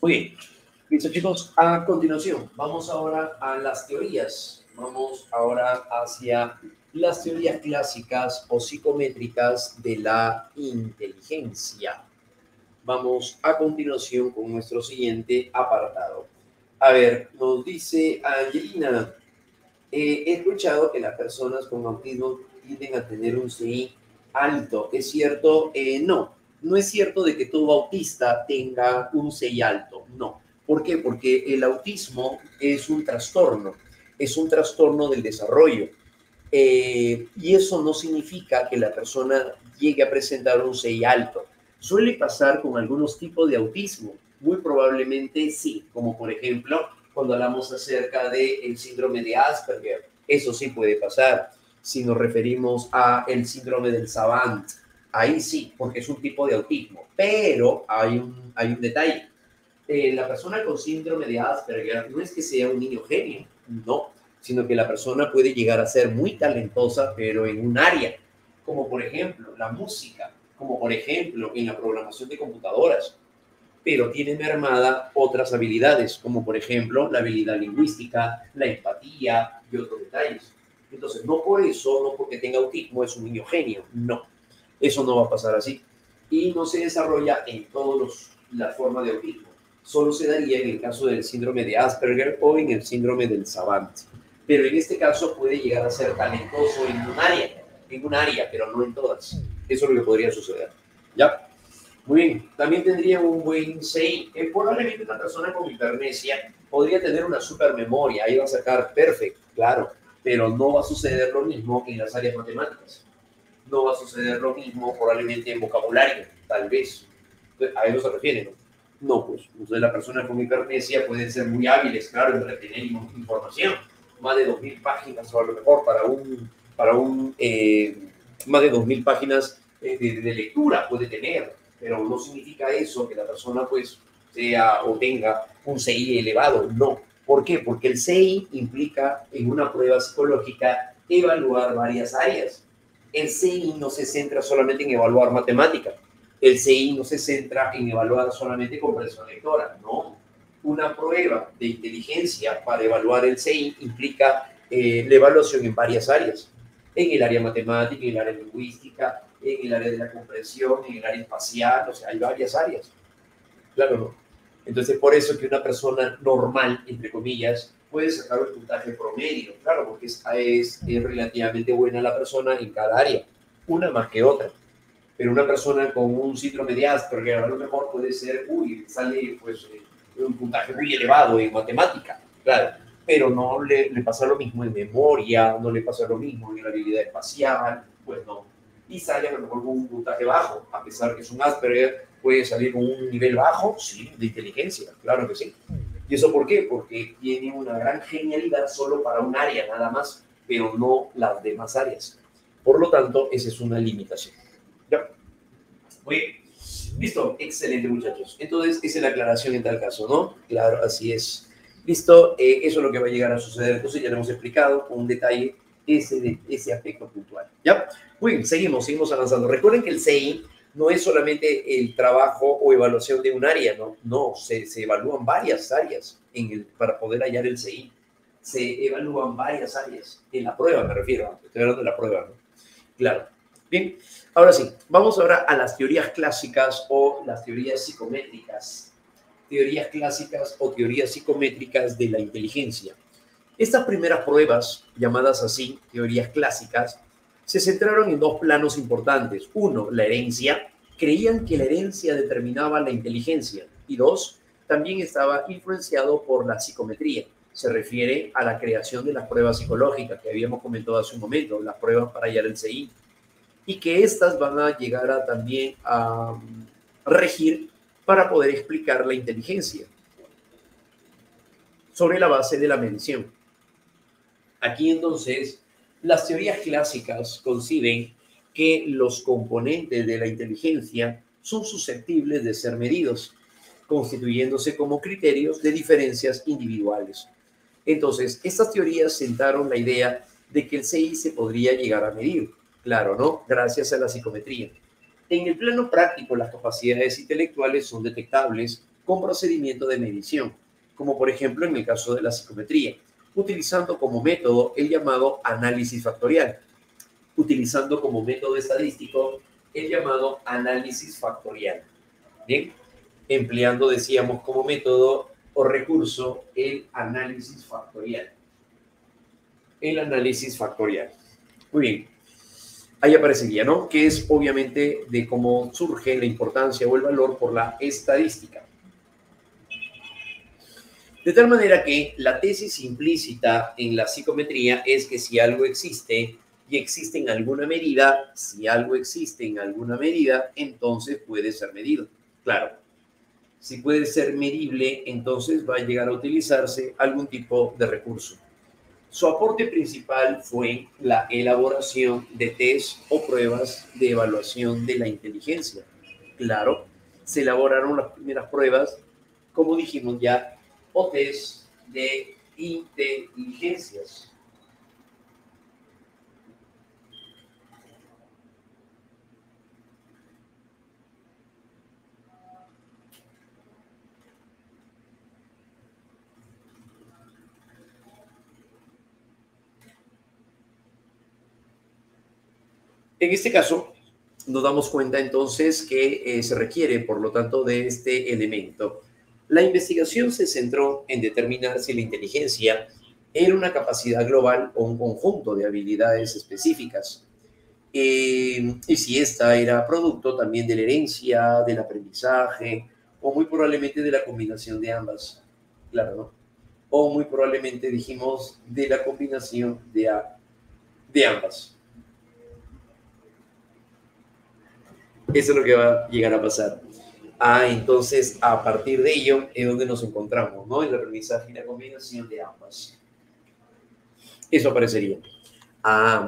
Muy bien, listo chicos, a continuación vamos ahora a las teorías. Vamos ahora hacia las teorías clásicas o psicométricas de la inteligencia. Vamos a continuación con nuestro siguiente apartado. A ver, nos dice Angelina, he escuchado que las personas con autismo tienden a tener un CI alto. ¿Es cierto? No, no es cierto de que todo autista tenga un CI alto. No. ¿Por qué? Porque el autismo es un trastorno del desarrollo. Y eso no significa que la persona llegue a presentar un CI alto. Suele pasar con algunos tipos de autismo. Muy probablemente sí, como por ejemplo cuando hablamos acerca del síndrome de Asperger. Eso sí puede pasar. Si nos referimos a el síndrome del Savant, ahí sí, porque es un tipo de autismo. Pero hay un detalle. La persona con síndrome de Asperger no es que sea un niño genio, no, sino que la persona puede llegar a ser muy talentosa, pero en un área, como por ejemplo la música, como por ejemplo en la programación de computadoras, pero tiene mermada otras habilidades, como por ejemplo la habilidad lingüística, la empatía y otros detalles. Entonces, no por eso, no porque tenga autismo, es un niño genio, no, eso no va a pasar así. Y no se desarrolla en todas las formas de autismo, solo se daría en el caso del síndrome de Asperger o en el síndrome del Savant. Pero en este caso puede llegar a ser talentoso en un área, pero no en todas. Eso es lo que podría suceder. ¿Ya? Muy bien, también tendría un buen CI. Probablemente una persona con hipernesia podría tener una super memoria, ahí va a sacar perfecto, claro, pero no va a suceder lo mismo en las áreas matemáticas. No va a suceder lo mismo probablemente en vocabulario, tal vez. A eso se refiere, ¿no? No, pues, entonces la persona con hipernesia pueden ser muy hábiles, claro, en retener información. Más de 2.000 páginas, o a lo mejor más de 2.000 páginas de lectura puede tener, pero no significa eso que la persona pues sea o tenga un CI elevado, no. ¿Por qué? Porque el CI implica en una prueba psicológica evaluar varias áreas. El CI no se centra solamente en evaluar matemática, el CI no se centra en evaluar solamente comprensión lectora, no. Una prueba de inteligencia para evaluar el CI implica la evaluación en varias áreas, en el área matemática, en el área lingüística, en el área de la comprensión, en el área espacial, o sea, hay varias áreas. Claro, ¿no? Entonces, por eso que una persona normal, entre comillas, puede sacar el puntaje promedio, claro, porque es relativamente buena la persona en cada área, una más que otra. Pero una persona con un síndrome de Asperger a lo mejor puede ser, sale pues un puntaje muy elevado en matemática, claro, pero no le pasa lo mismo en memoria, no le pasa lo mismo en la habilidad espacial, pues no. Y sale a lo mejor con un puntaje bajo, a pesar que es un Asperger, puede salir con un nivel bajo, sí, de inteligencia, claro que sí. ¿Y eso por qué? Porque tiene una gran genialidad solo para un área nada más, pero no las demás áreas. Por lo tanto, esa es una limitación. ¿Ya? Muy bien. Listo, excelente muchachos. Entonces, esa es la aclaración en tal caso, ¿no? Claro, así es. Listo, eso es lo que va a llegar a suceder. Entonces ya lo hemos explicado con un detalle ese aspecto puntual. ¿Ya? Muy bien, seguimos avanzando. Recuerden que el CI no es solamente el trabajo o evaluación de un área, ¿no? No, se evalúan varias áreas para poder hallar el CI. Se evalúan varias áreas. En la prueba me refiero, estoy hablando de la prueba, ¿no? Claro. Bien, ahora sí, vamos ahora a las teorías clásicas o las teorías psicométricas. Teorías clásicas o teorías psicométricas de la inteligencia. Estas primeras pruebas, llamadas así, teorías clásicas, se centraron en dos planos importantes. Uno, la herencia. Creían que la herencia determinaba la inteligencia. Y dos, también estaba influenciado por la psicometría. Se refiere a la creación de las pruebas psicológicas que habíamos comentado hace un momento, las pruebas para hallar el CI. Y que éstas van a llegar también a regir para poder explicar la inteligencia sobre la base de la medición. Aquí entonces, las teorías clásicas conciben que los componentes de la inteligencia son susceptibles de ser medidos, constituyéndose como criterios de diferencias individuales. Entonces, estas teorías sentaron la idea de que el CI se podría llegar a medir, claro, ¿no? Gracias a la psicometría. En el plano práctico, las capacidades intelectuales son detectables con procedimiento de medición, como por ejemplo en el caso de la psicometría, utilizando como método el llamado análisis factorial, utilizando como método estadístico el llamado análisis factorial. Bien, empleando, decíamos, como método o recurso el análisis factorial. El análisis factorial. Muy bien. Ahí aparecería, ¿no? Que es obviamente de cómo surge la importancia o el valor por la estadística. De tal manera que la tesis implícita en la psicometría es que si algo existe y existe en alguna medida, si algo existe en alguna medida, entonces puede ser medido. Claro. Si puede ser medible, entonces va a llegar a utilizarse algún tipo de recurso. Su aporte principal fue la elaboración de test o pruebas de evaluación de la inteligencia. Claro, se elaboraron las primeras pruebas, como dijimos ya, o test de inteligencias. En este caso, nos damos cuenta entonces que se requiere, por lo tanto, de este elemento. La investigación se centró en determinar si la inteligencia era una capacidad global o un conjunto de habilidades específicas. Y si esta era producto también de la herencia, del aprendizaje, o muy probablemente de la combinación de ambas. Claro, ¿no? O muy probablemente dijimos de la combinación de ambas. Eso es lo que va a llegar a pasar. Entonces, a partir de ello es donde nos encontramos, ¿no? En el aprendizaje y la combinación de ambas. Eso aparecería.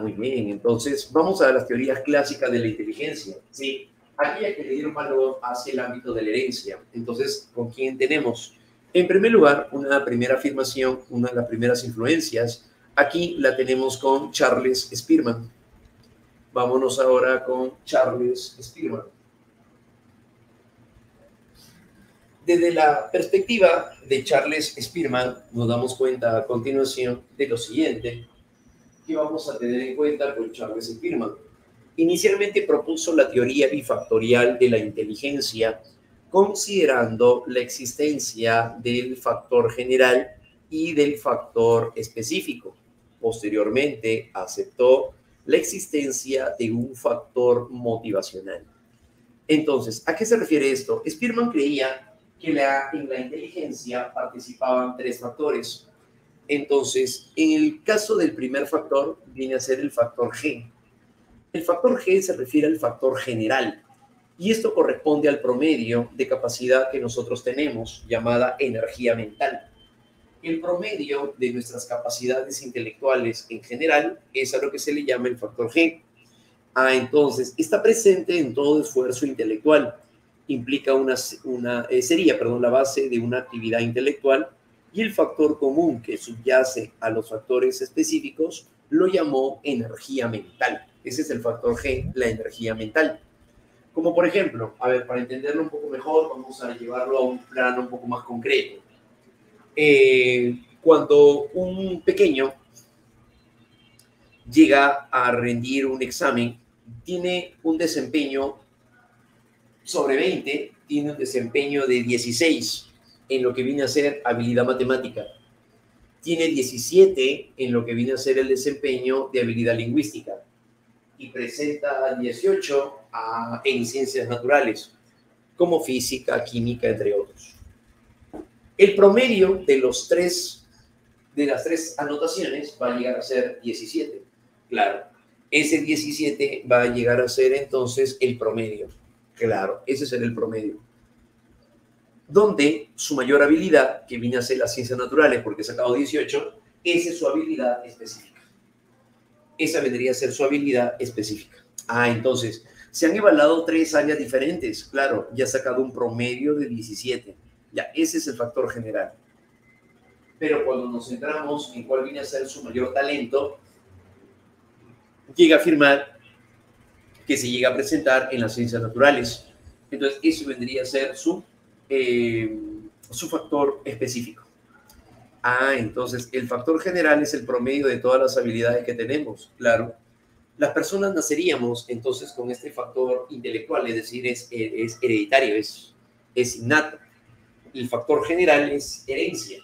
Muy bien. Entonces, vamos a las teorías clásicas de la inteligencia. Sí, aquellas que le dieron valor hacia el ámbito de la herencia. Entonces, ¿con quién tenemos? En primer lugar, una primera afirmación, una de las primeras influencias. Aquí la tenemos con Charles Spearman. Vámonos ahora con Charles Spearman. Desde la perspectiva de Charles Spearman, nos damos cuenta a continuación de lo siguiente que vamos a tener en cuenta con Charles Spearman. Inicialmente propuso la teoría bifactorial de la inteligencia, considerando la existencia del factor general y del factor específico. Posteriormente, aceptó la existencia de un factor motivacional. Entonces, ¿a qué se refiere esto? Spearman creía que en la inteligencia participaban tres factores. Entonces, en el caso del primer factor, viene a ser el factor G. El factor G se refiere al factor general, y esto corresponde al promedio de capacidad que nosotros tenemos, llamada energía mental. El promedio de nuestras capacidades intelectuales en general es a lo que se le llama el factor G. Entonces, está presente en todo esfuerzo intelectual. Implica sería la base de una actividad intelectual, y el factor común que subyace a los factores específicos lo llamó energía mental. Ese es el factor G, la energía mental. Como por ejemplo, para entenderlo un poco mejor, vamos a llevarlo a un plano un poco más concreto. Cuando un pequeño llega a rendir un examen, tiene un desempeño sobre 20, tiene un desempeño de 16 en lo que viene a ser habilidad matemática. Tiene 17 en lo que viene a ser el desempeño de habilidad lingüística. Y presenta 18 en ciencias naturales, como física, química, entre otros. El promedio de las tres anotaciones va a llegar a ser 17. Claro, ese 17 va a llegar a ser entonces el promedio. Claro, ese será el promedio. Donde su mayor habilidad, que viene a ser las ciencias naturales, porque ha sacado 18, esa es su habilidad específica. Esa vendría a ser su habilidad específica. Entonces, se han evaluado tres áreas diferentes. Claro, ya ha sacado un promedio de 17. Ya, ese es el factor general. Pero cuando nos centramos en cuál viene a ser su mayor talento, llega a afirmar que se llega a presentar en las ciencias naturales. Entonces, eso vendría a ser su factor específico. Entonces, el factor general es el promedio de todas las habilidades que tenemos. Claro, las personas naceríamos entonces con este factor intelectual, es decir, es hereditario, es innato. El factor general es herencia.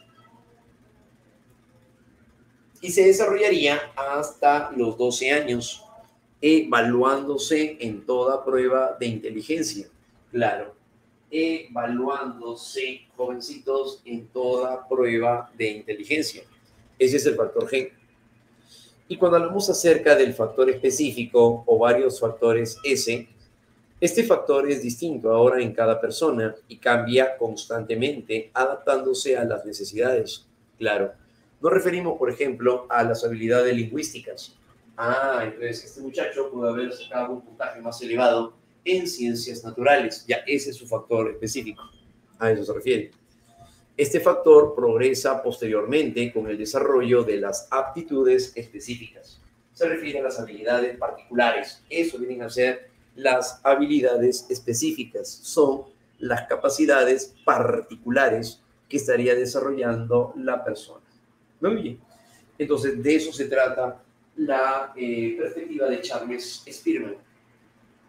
Y se desarrollaría hasta los 12 años, evaluándose en toda prueba de inteligencia. Claro, evaluándose, jovencitos, en toda prueba de inteligencia. Ese es el factor G. Y cuando hablamos acerca del factor específico o varios factores S, Este factor es distinto ahora en cada persona y cambia constantemente, adaptándose a las necesidades. Claro, nos referimos, por ejemplo, a las habilidades lingüísticas. Entonces este muchacho puede haber sacado un puntaje más elevado en ciencias naturales. Ya ese es su factor específico. A eso se refiere. Este factor progresa posteriormente con el desarrollo de las aptitudes específicas. Se refiere a las habilidades particulares. Eso vienen a ser las habilidades específicas. Son las capacidades particulares que estaría desarrollando la persona. Muy bien. Entonces, de eso se trata la perspectiva de Charles Spearman.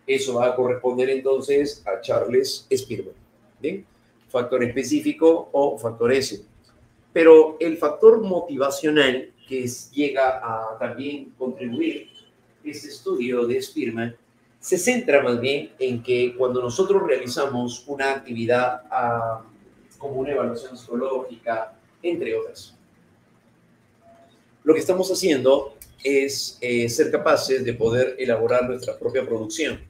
Eso va a corresponder entonces a Charles Spearman. ¿Bien? Factor específico o factor S. Pero el factor motivacional que llega a también contribuir este estudio de Spearman se centra más bien en que cuando nosotros realizamos una actividad como una evaluación psicológica, entre otras, lo que estamos haciendo es ser capaces de poder elaborar nuestra propia producción.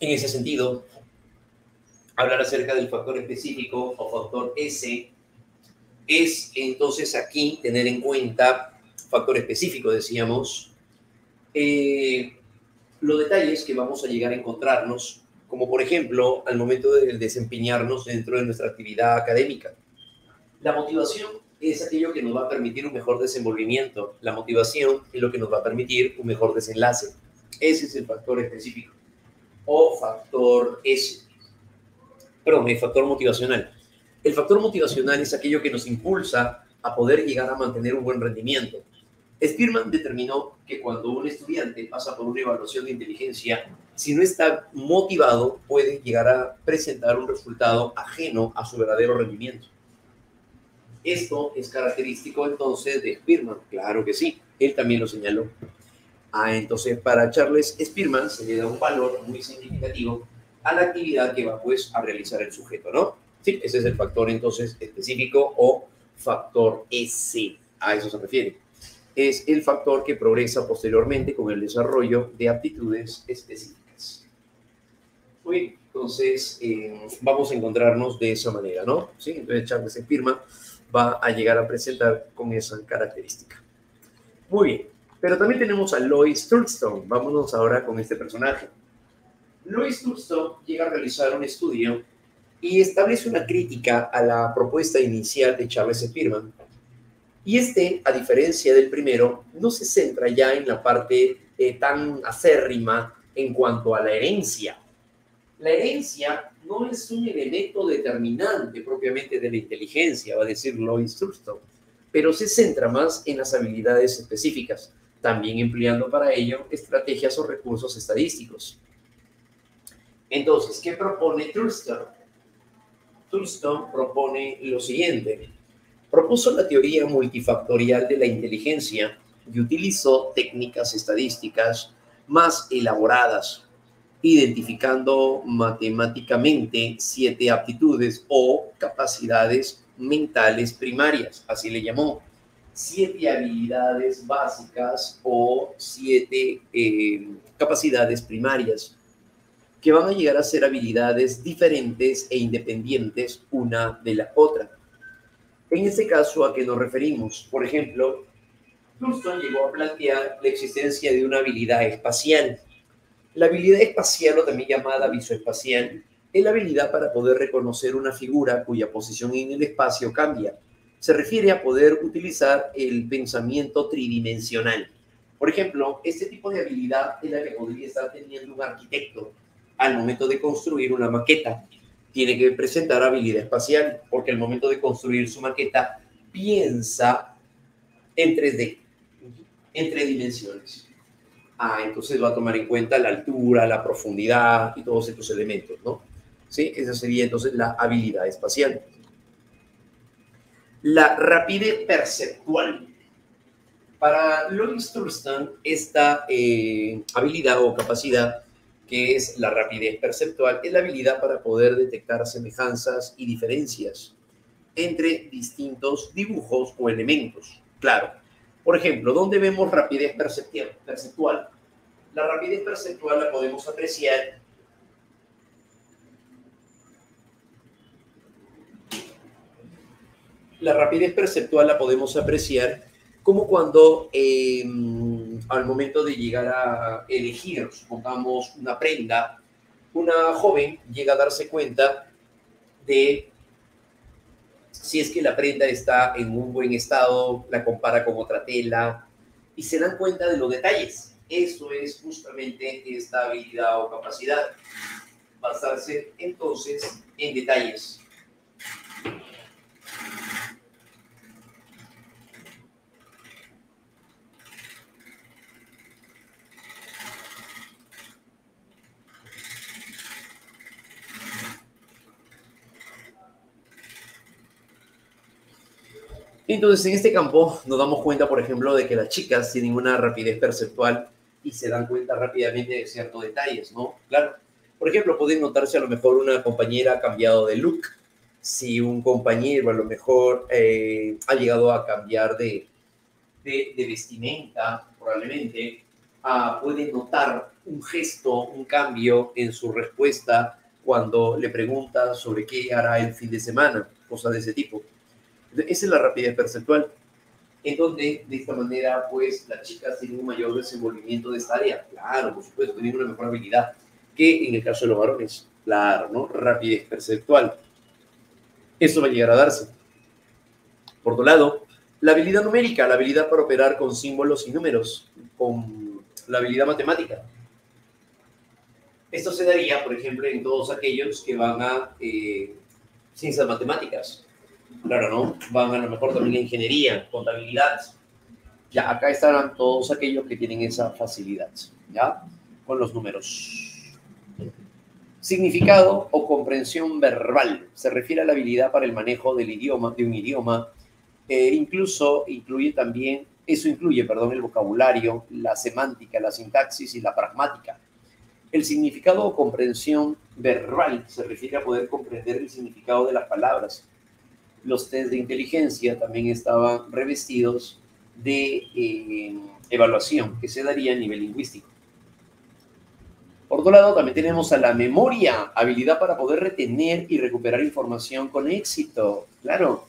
En ese sentido, hablar acerca del factor específico o factor S es entonces aquí tener en cuenta factor específico, decíamos, los detalles que vamos a llegar a encontrarnos, como por ejemplo al momento de desempeñarnos dentro de nuestra actividad académica. La motivación es aquello que nos va a permitir un mejor desenvolvimiento. La motivación es lo que nos va a permitir un mejor desenlace. Ese es el factor específico o factor S. Perdón, el factor motivacional. El factor motivacional es aquello que nos impulsa a poder llegar a mantener un buen rendimiento. Spearman determinó que cuando un estudiante pasa por una evaluación de inteligencia, si no está motivado, puede llegar a presentar un resultado ajeno a su verdadero rendimiento. Esto es característico entonces de Spearman. Claro que sí, él también lo señaló. Entonces, para Charles Spearman se le da un valor muy significativo a la actividad que va pues a realizar el sujeto, ¿no? Sí, ese es el factor entonces específico o factor S, a eso se refiere. Es el factor que progresa posteriormente con el desarrollo de aptitudes específicas. Muy bien, entonces vamos a encontrarnos de esa manera, ¿no? Sí, entonces Charles Spearman va a llegar a presentar con esa característica. Muy bien, pero también tenemos a Lois Thurston. Vámonos ahora con este personaje. Lois Thurston llega a realizar un estudio y establece una crítica a la propuesta inicial de Charles Spearman. Y a diferencia del primero, no se centra ya en la parte tan acérrima en cuanto a la herencia. La herencia no es un elemento determinante propiamente de la inteligencia, va a decir Lois Thurston, pero se centra más en las habilidades específicas, también empleando para ello estrategias o recursos estadísticos. Entonces, ¿qué propone Thurston? Thurston propone lo siguiente. Propuso la teoría multifactorial de la inteligencia y utilizó técnicas estadísticas más elaboradas, identificando matemáticamente 7 aptitudes o capacidades mentales primarias, así le llamó. 7 habilidades básicas o 7 capacidades primarias que van a llegar a ser habilidades diferentes e independientes una de la otra. En este caso, ¿a qué nos referimos? Por ejemplo, Thurston llegó a plantear la existencia de una habilidad espacial. La habilidad espacial, o también llamada visoespacial, es la habilidad para poder reconocer una figura cuya posición en el espacio cambia. Se refiere a poder utilizar el pensamiento tridimensional. Por ejemplo, este tipo de habilidad es la que podría estar teniendo un arquitecto al momento de construir una maqueta. Tiene que presentar habilidad espacial, porque al momento de construir su maqueta piensa en 3D, en 3 dimensiones. Entonces va a tomar en cuenta la altura, la profundidad y todos estos elementos, ¿no? ¿Sí? Esa sería entonces la habilidad espacial. La rapidez perceptual. Para Lois Thurston, esta habilidad o capacidad, que es la rapidez perceptual, es la habilidad para poder detectar semejanzas y diferencias entre distintos dibujos o elementos. Claro. Por ejemplo, ¿dónde vemos rapidez perceptual? La rapidez perceptual la podemos apreciar como cuando al momento de llegar a elegir, supongamos, una prenda, una joven llega a darse cuenta de si es que la prenda está en un buen estado, la compara con otra tela y se dan cuenta de los detalles. Eso es justamente esta habilidad o capacidad, basarse entonces en detalles. Entonces, en este campo nos damos cuenta, por ejemplo, de que las chicas tienen una rapidez perceptual y se dan cuenta rápidamente de ciertos detalles, ¿no? Claro. Por ejemplo, pueden notarse a lo mejor una compañera ha cambiado de look, si un compañero a lo mejor ha llegado a cambiar de vestimenta, probablemente, pueden notar un gesto, un cambio en su respuesta cuando le pregunta sobre qué hará el fin de semana, cosas de ese tipo. Esa es la rapidez perceptual, en donde de esta manera, pues, las chicas tienen un mayor desenvolvimiento de esta área. Claro, por supuesto, tienen una mejor habilidad que en el caso de los varones. Claro, ¿no? Rapidez perceptual. Eso va a llegar a darse. Por otro lado, la habilidad numérica, la habilidad para operar con símbolos y números, con la habilidad matemática. Esto se daría, por ejemplo, en todos aquellos que van a ciencias matemáticas. Claro, ¿no? Van a lo mejor también a ingeniería, contabilidad. Ya, acá estarán todos aquellos que tienen esa facilidad, ¿ya? Con los números. Significado o comprensión verbal. Se refiere a la habilidad para el manejo del idioma, de un idioma. Incluso incluye también, eso incluye, perdón, el vocabulario, la semántica, la sintaxis y la pragmática. El significado o comprensión verbal se refiere a poder comprender el significado de las palabras. Los test de inteligencia también estaban revestidos de evaluación que se daría a nivel lingüístico. Por otro lado, también tenemos a la memoria, habilidad para poder retener y recuperar información con éxito. Claro,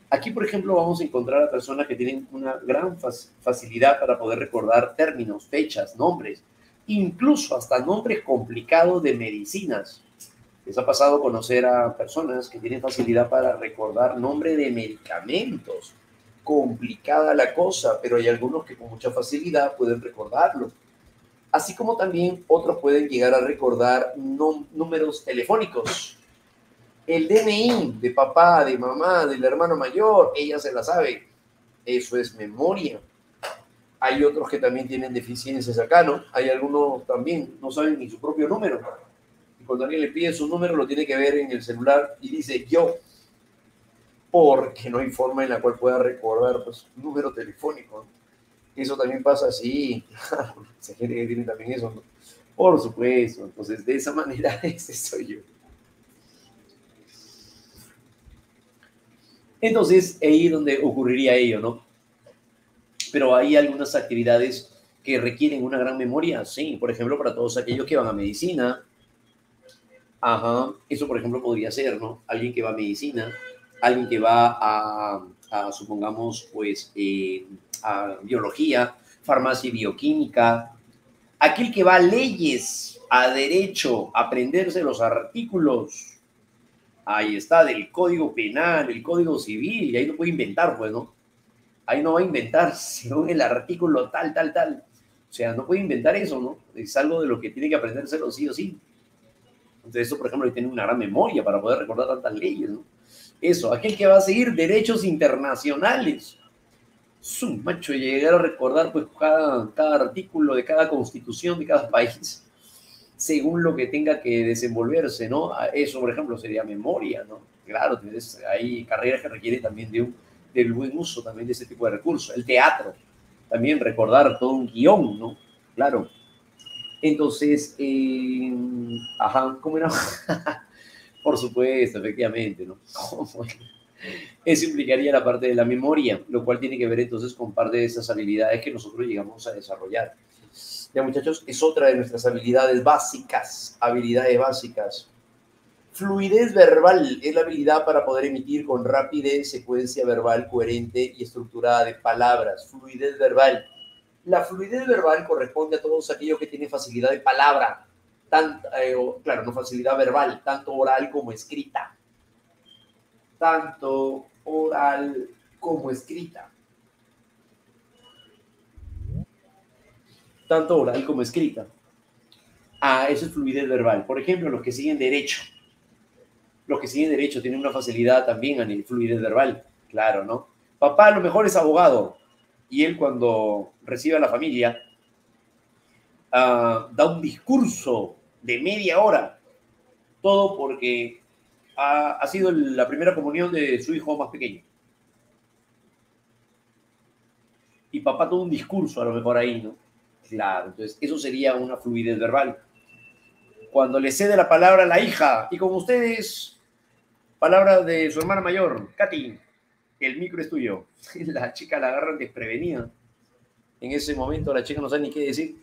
aquí, por ejemplo, vamos a encontrar a personas que tienen una gran facilidad para poder recordar términos, fechas, nombres, incluso hasta nombres complicados de medicinas. Les ha pasado conocer a personas que tienen facilidad para recordar nombre de medicamentos. Complicada la cosa, pero hay algunos que con mucha facilidad pueden recordarlo. Así como también otros pueden llegar a recordar números telefónicos. El DNI de papá, de mamá, del hermano mayor, ella se la sabe. Eso es memoria. Hay otros que también tienen deficiencias acá, ¿no? Hay algunos también no saben ni su propio número. Y cuando alguien le pide su número, lo tiene que ver en el celular y dice yo, porque no hay forma en la cual pueda recordar pues, un número telefónico. Eso también pasa así. Esa gente que tiene también eso, ¿no? Por supuesto. Entonces, de esa manera, ese soy yo. Entonces, ahí es donde ocurriría ello, ¿no? Pero hay algunas actividades que requieren una gran memoria, sí. Por ejemplo, para todos aquellos que van a medicina. Ajá, eso por ejemplo podría ser, ¿no? Alguien que va a medicina, alguien que va supongamos, pues, a biología, farmacia y bioquímica, aquel que va a leyes, a derecho, a aprenderse los artículos, ahí está, del Código Penal, el Código Civil, y ahí no puede inventar, pues, ¿no? Ahí no va a inventar según el artículo tal, tal, tal. O sea, no puede inventar eso, ¿no? Es algo de lo que tiene que aprendérselo sí o sí. Entonces, eso, por ejemplo, tiene una gran memoria para poder recordar tantas leyes, ¿no? Eso, aquel que va a seguir derechos internacionales. Es un macho llegar a recordar pues cada artículo de cada constitución de cada país según lo que tenga que desenvolverse, ¿no? Eso, por ejemplo, sería memoria, ¿no? Claro, hay carreras que requieren también del buen uso también de ese tipo de recursos. El teatro, también recordar todo un guión, ¿no? Claro. Entonces, ajá, ¿cómo era? Por supuesto, efectivamente, ¿no? Eso implicaría la parte de la memoria, lo cual tiene que ver entonces con parte de esas habilidades que nosotros llegamos a desarrollar. Ya, muchachos, es otra de nuestras habilidades básicas, habilidades básicas. Fluidez verbal es la habilidad para poder emitir con rapidez secuencia verbal coherente y estructurada de palabras. Fluidez verbal. La fluidez verbal corresponde a todos aquellos que tienen facilidad de palabra, claro, no facilidad verbal, tanto oral como escrita. Tanto oral como escrita. Tanto oral como escrita. Eso es fluidez verbal. Por ejemplo, los que siguen derecho. Los que siguen derecho tienen una facilidad también en el fluidez verbal. Claro, ¿no? Papá a lo mejor es abogado. Y él cuando recibe a la familia, da un discurso de media hora. Todo porque ha sido la primera comunión de su hijo más pequeño. Y papá todo un discurso a lo mejor ahí, ¿no? Claro, entonces eso sería una fluidez verbal. Cuando le cede la palabra a la hija, y con ustedes, palabra de su hermana mayor, Katy, el micro es tuyo. La chica la agarran desprevenida. En ese momento la chica no sabe ni qué decir.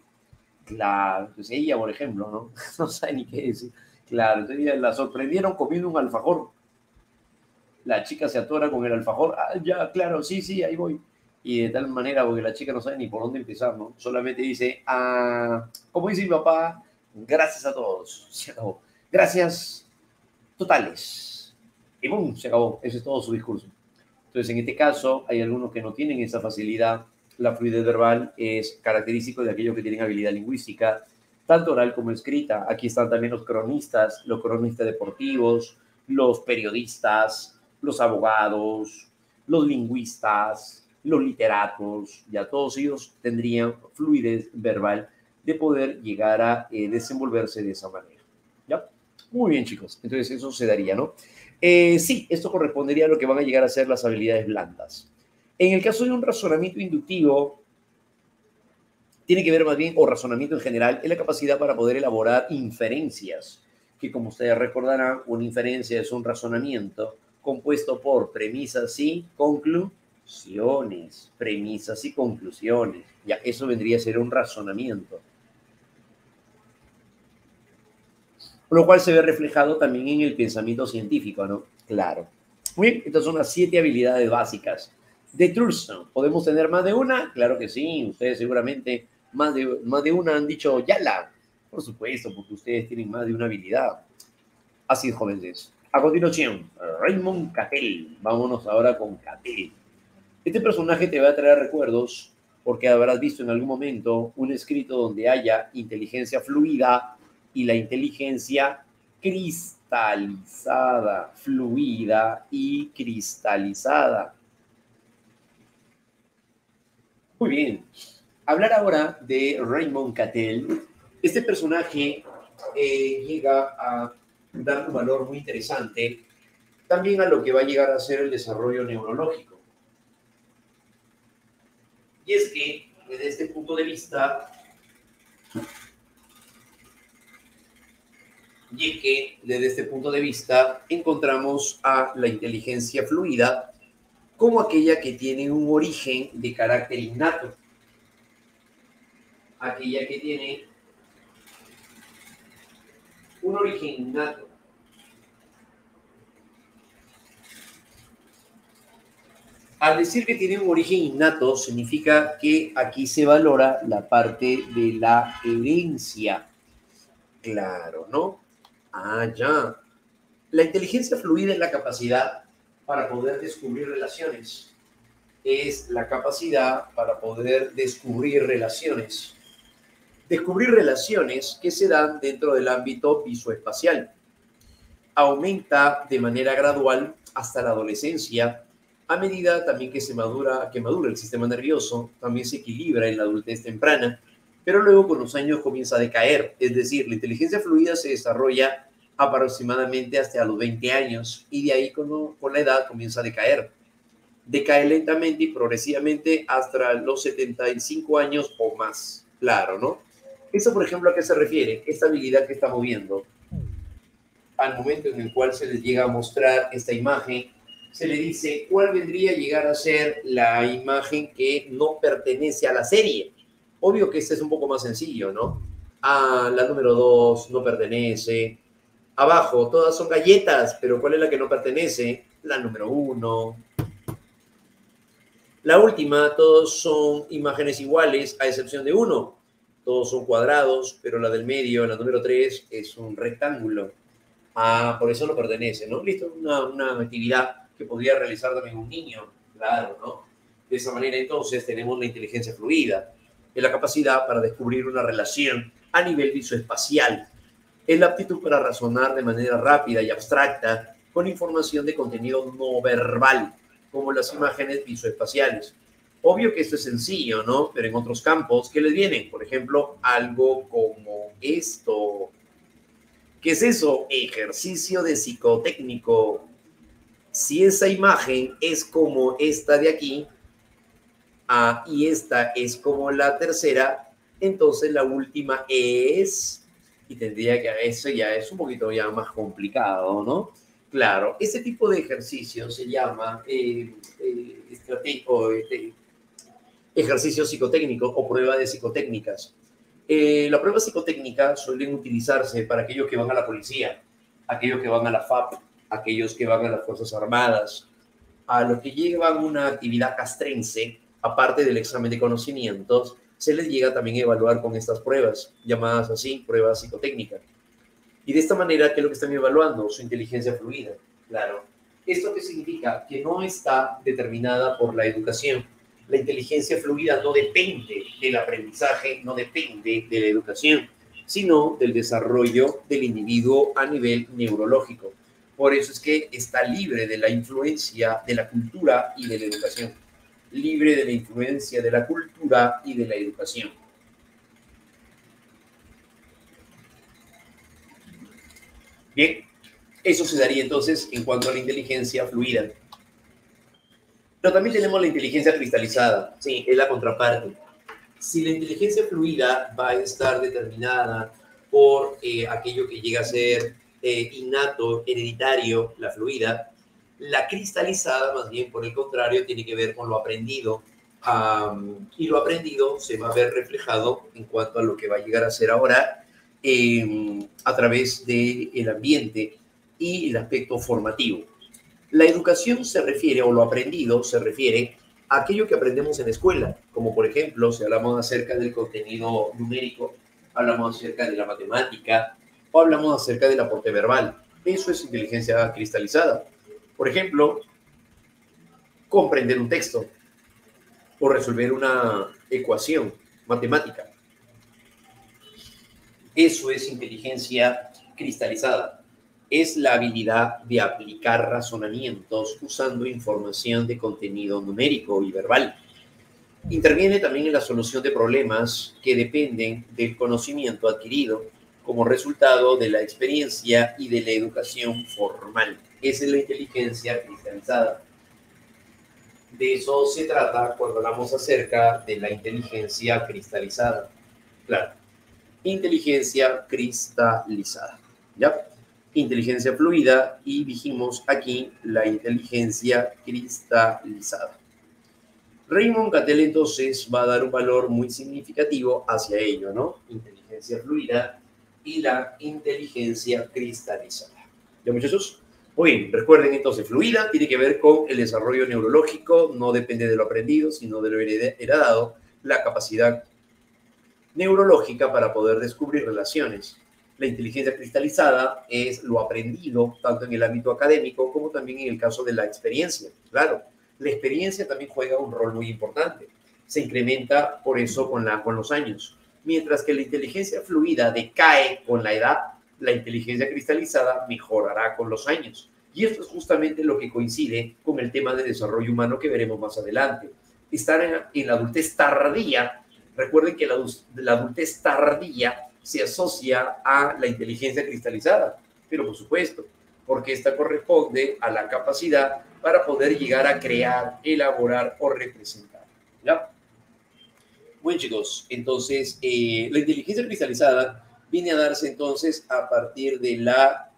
Claro, entonces ella, por ejemplo, ¿no? No sabe ni qué decir. Claro, entonces ella la sorprendieron comiendo un alfajor. La chica se atora con el alfajor. Ya, claro, sí, ahí voy. Y de tal manera, porque la chica no sabe ni por dónde empezar, ¿no? Solamente dice, como dice mi papá, gracias a todos. Se acabó. Gracias totales. Y ¡bum! Se acabó. Ese es todo su discurso. Entonces, en este caso, hay algunos que no tienen esa facilidad. La fluidez verbal es característico de aquellos que tienen habilidad lingüística, tanto oral como escrita. Aquí están también los cronistas deportivos, los periodistas, los abogados, los lingüistas, los literatos. Ya todos ellos tendrían fluidez verbal de poder llegar a desenvolverse de esa manera. ¿Ya? Muy bien, chicos. Entonces, eso se daría, ¿no? Sí, esto correspondería a lo que van a llegar a ser las habilidades blandas. En el caso de un razonamiento inductivo, tiene que ver más bien, o razonamiento en general, es la capacidad para poder elaborar inferencias, que como ustedes recordarán, una inferencia es un razonamiento compuesto por premisas y conclusiones. Premisas y conclusiones. Ya, eso vendría a ser un razonamiento. Lo cual se ve reflejado también en el pensamiento científico, ¿no? Claro. Muy bien, estas son las 7 habilidades básicas de Thurston. ¿Podemos tener más de una? Claro que sí, ustedes seguramente más de una han dicho Yala. Por supuesto, porque ustedes tienen más de una habilidad. Así es, jóvenes. A continuación, Raymond Cattell. Vámonos ahora con Cattell. Este personaje te va a traer recuerdos porque habrás visto en algún momento un escrito donde haya inteligencia fluida y la inteligencia cristalizada, fluida y cristalizada. Muy bien. Hablar ahora de Raymond Cattell. Este personaje llega a dar un valor muy interesante también a lo que va a llegar a ser el desarrollo neurológico. Y es que desde este punto de vista, encontramos a la inteligencia fluida como aquella que tiene un origen de carácter innato. Aquella que tiene un origen innato. Al decir que tiene un origen innato, significa que aquí se valora la parte de la herencia. Claro, ¿no? Ya. La inteligencia fluida es la capacidad para poder descubrir relaciones. Es la capacidad para poder descubrir relaciones. Descubrir relaciones que se dan dentro del ámbito visoespacial. Aumenta de manera gradual hasta la adolescencia. A medida también que madura el sistema nervioso, también se equilibra en la adultez temprana, pero luego con los años comienza a decaer. Es decir, la inteligencia fluida se desarrolla aproximadamente hasta los 20 años y de ahí con la edad comienza a decaer. Decae lentamente y progresivamente hasta los 75 años o más. Claro, ¿no? Eso, por ejemplo, ¿a qué se refiere? Esta habilidad que estamos viendo. Al momento en el cual se les llega a mostrar esta imagen, se le dice cuál vendría a llegar a ser la imagen que no pertenece a la serie. Obvio que este es un poco más sencillo, ¿no? Ah, la número 2 no pertenece. Abajo, todas son galletas, pero ¿cuál es la que no pertenece? La número 1. La última, todos son imágenes iguales, a excepción de uno. Todos son cuadrados, pero la del medio, la número 3, es un rectángulo. Ah, por eso no pertenece, ¿no? Listo, una actividad que podría realizar también un niño, claro, ¿no? De esa manera, entonces, tenemos la inteligencia fluida. Es la capacidad para descubrir una relación a nivel visoespacial. Es la aptitud para razonar de manera rápida y abstracta con información de contenido no verbal, como las imágenes visoespaciales. Obvio que esto es sencillo, ¿no? Pero en otros campos, ¿qué les vienen? Por ejemplo, algo como esto. ¿Qué es eso? Ejercicio de psicotécnico. Si esa imagen es como esta de aquí, y esta es como la tercera, entonces la última es, y tendría que, eso ya es un poquito ya más complicado, ¿no? Claro, este tipo de ejercicio se llama ejercicio psicotécnico o prueba de psicotécnicas. La prueba psicotécnica suelen utilizarse para aquellos que van a la policía, aquellos que van a la FAP, aquellos que van a las Fuerzas Armadas, a los que llevan una actividad castrense, aparte del examen de conocimientos, se les llega también a evaluar con estas pruebas, llamadas así, pruebas psicotécnicas. Y de esta manera, ¿qué es lo que están evaluando? Su inteligencia fluida, claro. ¿Esto qué significa? Que no está determinada por la educación. La inteligencia fluida no depende del aprendizaje, no depende de la educación, sino del desarrollo del individuo a nivel neurológico. Por eso es que está libre de la influencia de la cultura y de la educación. Libre de la influencia de la cultura y de la educación. Bien, eso se daría entonces en cuanto a la inteligencia fluida. Pero también tenemos la inteligencia cristalizada, sí, es la contraparte. Si la inteligencia fluida va a estar determinada por aquello que llega a ser innato, hereditario, la fluida, la cristalizada, más bien por el contrario, tiene que ver con lo aprendido. Y lo aprendido se va a ver reflejado en cuanto a lo que va a llegar a ser ahora a través del ambiente y el aspecto formativo. La educación se refiere, o lo aprendido se refiere a aquello que aprendemos en la escuela, como por ejemplo, si hablamos acerca del contenido numérico, hablamos acerca de la matemática o hablamos acerca del aporte verbal. Eso es inteligencia cristalizada. Por ejemplo, comprender un texto o resolver una ecuación matemática. Eso es inteligencia cristalizada. Es la habilidad de aplicar razonamientos usando información de contenido numérico y verbal. Interviene también en la solución de problemas que dependen del conocimiento adquirido como resultado de la experiencia y de la educación formal. Esa es la inteligencia cristalizada. De eso se trata cuando hablamos acerca de la inteligencia cristalizada. Claro, inteligencia cristalizada. ¿Ya? Inteligencia fluida y dijimos aquí la inteligencia cristalizada. Raymond Cattell entonces va a dar un valor muy significativo hacia ello, ¿no? Inteligencia fluida y la inteligencia cristalizada. ¿Ya, muchachos? Muy bien, recuerden entonces, fluida tiene que ver con el desarrollo neurológico, no depende de lo aprendido, sino de lo heredado, la capacidad neurológica para poder descubrir relaciones. La inteligencia cristalizada es lo aprendido tanto en el ámbito académico como también en el caso de la experiencia. Claro, la experiencia también juega un rol muy importante. Se incrementa por eso con los años. Mientras que la inteligencia fluida decae con la edad, la inteligencia cristalizada mejorará con los años. Y esto es justamente lo que coincide con el tema de desarrollo humano que veremos más adelante. Estar en la adultez tardía. Recuerden que la adultez tardía se asocia a la inteligencia cristalizada, pero por supuesto, porque esta corresponde a la capacidad para poder llegar a crear, elaborar o representar. ¿Ya? Bueno, chicos, entonces la inteligencia cristalizada viene a darse entonces a partir de la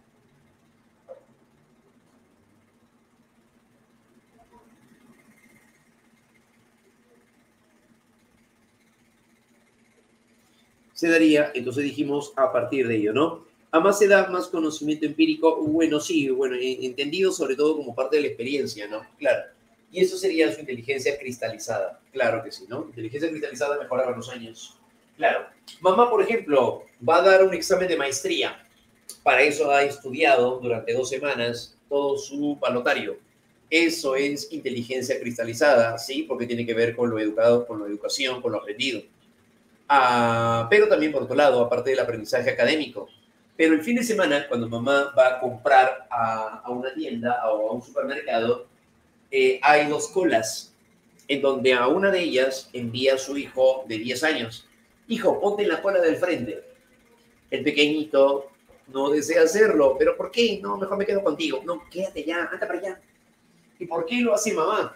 se daría, entonces dijimos, a partir de ello, ¿no? A más edad, más conocimiento empírico, bueno, sí, bueno, entendido sobre todo como parte de la experiencia, ¿no? Claro. Y eso sería su inteligencia cristalizada, claro que sí, ¿no? Inteligencia cristalizada mejora con los años. Claro. Mamá, por ejemplo, va a dar un examen de maestría. Para eso ha estudiado durante 2 semanas todo su balotario. Eso es inteligencia cristalizada, ¿sí? Porque tiene que ver con lo educado, con la educación, con lo aprendido. Pero también, por otro lado, aparte del aprendizaje académico. Pero el fin de semana, cuando mamá va a comprar a una tienda o a un supermercado, hay 2 colas, en donde a una de ellas envía a su hijo de 10 años. Hijo, ponte en la cola del frente. El pequeñito no desea hacerlo, pero ¿por qué? No, mejor me quedo contigo. No, quédate ya, anda para allá. ¿Y por qué lo hace mamá?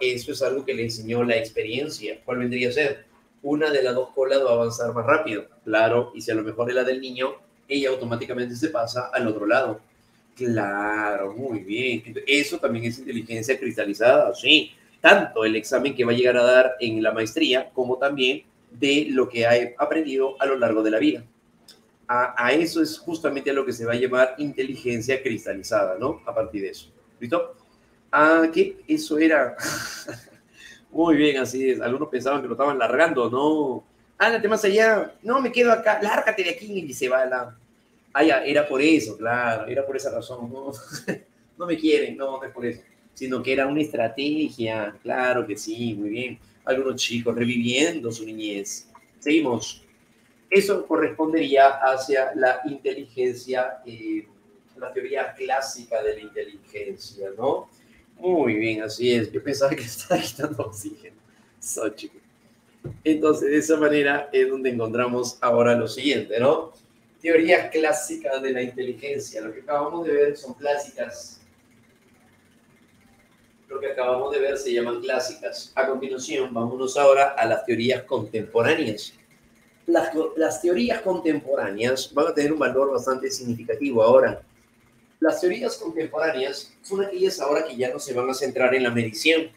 Eso es algo que le enseñó la experiencia. ¿Cuál vendría a ser? Una de las 2 colas va a avanzar más rápido, claro, y si a lo mejor es la del niño, ella automáticamente se pasa al otro lado. Claro, muy bien. Eso también es inteligencia cristalizada, sí. Tanto el examen que va a llegar a dar en la maestría, como también de lo que ha aprendido a lo largo de la vida. A eso es justamente a lo que se va a llamar inteligencia cristalizada, ¿no? A partir de eso. ¿Listo? Que eso era. Muy bien, así es. Algunos pensaban que lo estaban largando, ¿no? Ándate más allá. No, me quedo acá. Lárgate de aquí y se va la. Ya, era por eso, claro, era por esa razón. No, no me quieren, no, no es por eso. Sino que era una estrategia, claro que sí, muy bien. Algunos chicos reviviendo su niñez. Seguimos. Eso correspondería hacia la inteligencia, la teoría clásica de la inteligencia, ¿no? Muy bien, así es. Yo pensaba que estaba quitando oxígeno. So, chico. Entonces, de esa manera es donde encontramos ahora lo siguiente, ¿no? Teoría clásica de la inteligencia. Lo que acabamos de ver son clásicas. Lo que acabamos de ver se llaman clásicas. A continuación, vámonos ahora a las teorías contemporáneas. Las teorías contemporáneas van a tener un valor bastante significativo ahora. Las teorías contemporáneas son aquellas ahora que ya no se van a centrar en la medición.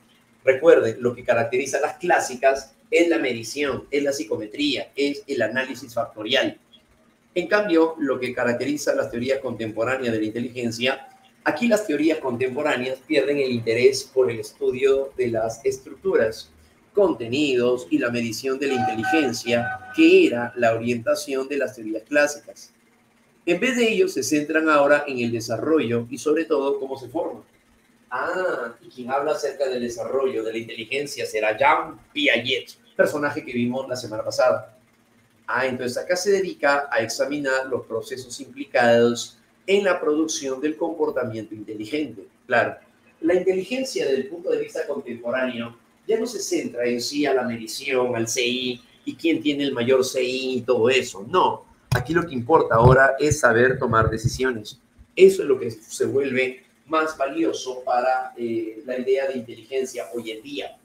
Recuerden, lo que caracteriza a las clásicas es la medición, es la psicometría, es el análisis factorial. En cambio, lo que caracteriza a las teorías contemporáneas de la inteligencia, aquí las teorías contemporáneas pierden el interés por el estudio de las estructuras, contenidos y la medición de la inteligencia, que era la orientación de las teorías clásicas. En vez de ello, se centran ahora en el desarrollo y sobre todo cómo se forma. Y quien habla acerca del desarrollo de la inteligencia será Jean Piaget, personaje que vimos la semana pasada. Entonces acá se dedica a examinar los procesos implicados en la producción del comportamiento inteligente. Claro, la inteligencia desde el punto de vista contemporáneo ya no se centra en sí a la medición, al CI y quién tiene el mayor CI y todo eso. No, aquí lo que importa ahora es saber tomar decisiones. Eso es lo que se vuelve más valioso para la idea de inteligencia hoy en día.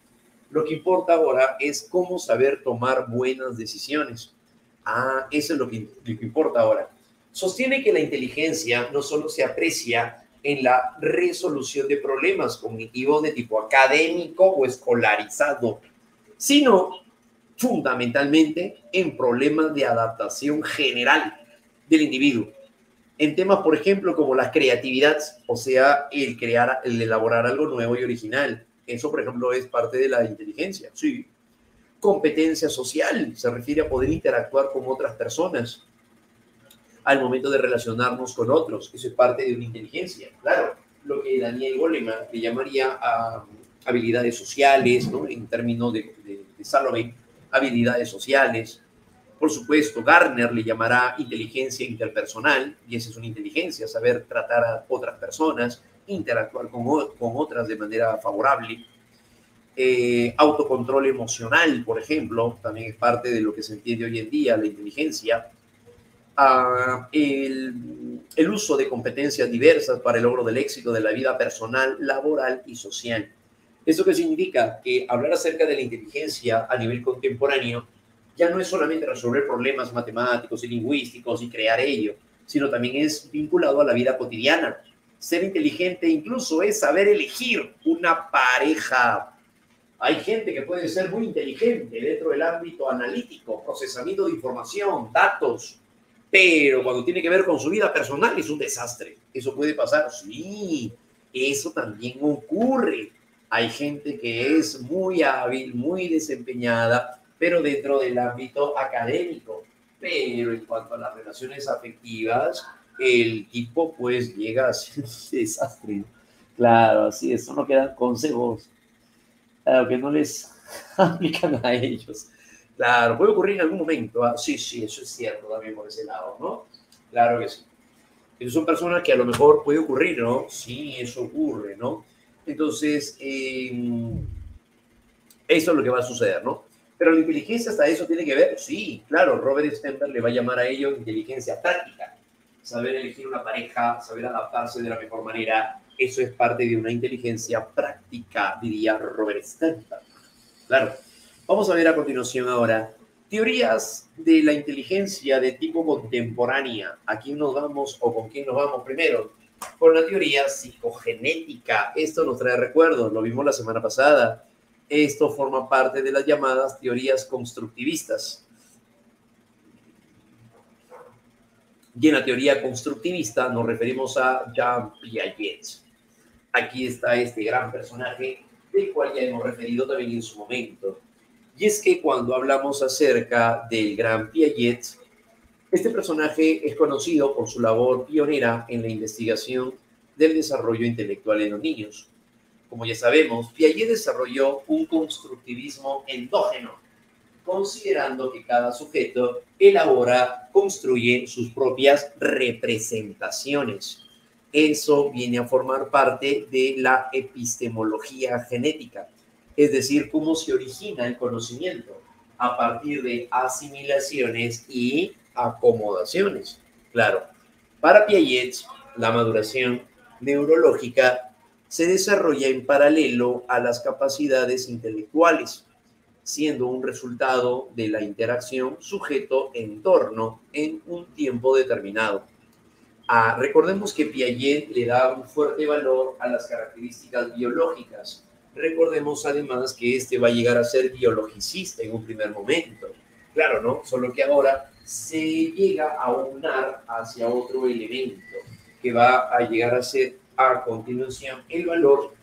Lo que importa ahora es cómo saber tomar buenas decisiones. Eso es lo que importa ahora. Sostiene que la inteligencia no solo se aprecia en la resolución de problemas cognitivos de tipo académico o escolarizado, sino fundamentalmente en problemas de adaptación general del individuo. En temas, por ejemplo, como la creatividad, o sea, el crear, el elaborar algo nuevo y original. Eso, por ejemplo, es parte de la inteligencia. Sí. Competencia social, se refiere a poder interactuar con otras personas al momento de relacionarnos con otros. Eso es parte de una inteligencia. Claro, lo que Daniel Goleman le llamaría habilidades sociales, ¿no? En términos de Salovey, habilidades sociales. Por supuesto, Gardner le llamará inteligencia interpersonal, y esa es una inteligencia, saber tratar a otras personas, interactuar con otras de manera favorable. Autocontrol emocional, por ejemplo, también es parte de lo que se entiende hoy en día, la inteligencia. El uso de competencias diversas para el logro del éxito de la vida personal, laboral y social. ¿Eso qué significa? Que hablar acerca de la inteligencia a nivel contemporáneo ya no es solamente resolver problemas matemáticos y lingüísticos y crear ello, sino también es vinculado a la vida cotidiana. Ser inteligente incluso es saber elegir una pareja. Hay gente que puede ser muy inteligente dentro del ámbito analítico, procesamiento de información, datos, pero cuando tiene que ver con su vida personal es un desastre. ¿Eso puede pasar? Sí, eso también ocurre. Hay gente que es muy hábil, muy desempeñada, pero dentro del ámbito académico. Pero en cuanto a las relaciones afectivas, el tipo pues llega a ser un desastre. Claro, así es, no quedan consejos, claro, que no les aplican a ellos. Claro, puede ocurrir en algún momento. Sí, sí, eso es cierto también por ese lado, ¿no? Claro que sí. Esas son personas que a lo mejor puede ocurrir, ¿no? Sí, eso ocurre, ¿no? Entonces, eso es lo que va a suceder, ¿no? Pero la inteligencia hasta eso tiene que ver, sí, claro, Robert Stenberg le va a llamar a ello inteligencia práctica. Saber elegir una pareja, saber adaptarse de la mejor manera, eso es parte de una inteligencia práctica, diría Robert Stenberg. Claro. Vamos a ver a continuación ahora teorías de la inteligencia de tipo contemporánea. ¿A quién nos vamos o con quién nos vamos primero? Con la teoría psicogenética. Esto nos trae recuerdos, lo vimos la semana pasada. Esto forma parte de las llamadas teorías constructivistas. Y en la teoría constructivista nos referimos a Jean Piaget. Aquí está este gran personaje del cual ya hemos referido también en su momento. Y es que cuando hablamos acerca del gran Piaget, este personaje es conocido por su labor pionera en la investigación del desarrollo intelectual en los niños. Como ya sabemos, Piaget desarrolló un constructivismo endógeno, considerando que cada sujeto elabora, construye sus propias representaciones. Eso viene a formar parte de la epistemología genética, es decir, cómo se origina el conocimiento a partir de asimilaciones y acomodaciones. Claro, para Piaget, la maduración neurológica se desarrolla en paralelo a las capacidades intelectuales, siendo un resultado de la interacción sujeto-entorno en un tiempo determinado. Recordemos que Piaget le da un fuerte valor a las características biológicas. Recordemos además que este va a llegar a ser biologicista en un primer momento. Claro, ¿no? Solo que ahora se llega a unar hacia otro elemento que va a llegar a ser a continuación el valor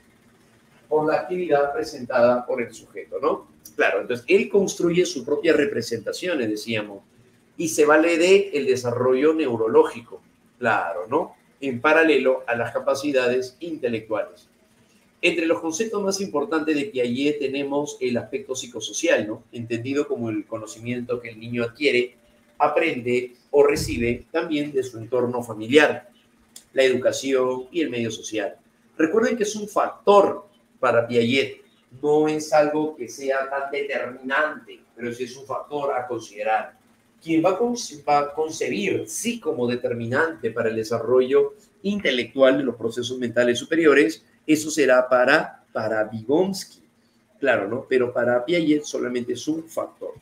por la actividad presentada por el sujeto, ¿no? Claro, entonces él construye su propia representaciones, decíamos, y se vale de el desarrollo neurológico, claro, ¿no? En paralelo a las capacidades intelectuales. Entre los conceptos más importantes de Piaget tenemos el aspecto psicosocial, ¿no? Entendido como el conocimiento que el niño adquiere, aprende o recibe también de su entorno familiar, la educación y el medio social. Recuerden que es un factor para Piaget, no es algo que sea tan determinante, pero sí es un factor a considerar. Quien va a concebir, sí, como determinante para el desarrollo intelectual de los procesos mentales superiores, eso será para Vygotsky, claro, ¿no? Pero para Piaget solamente es un factor.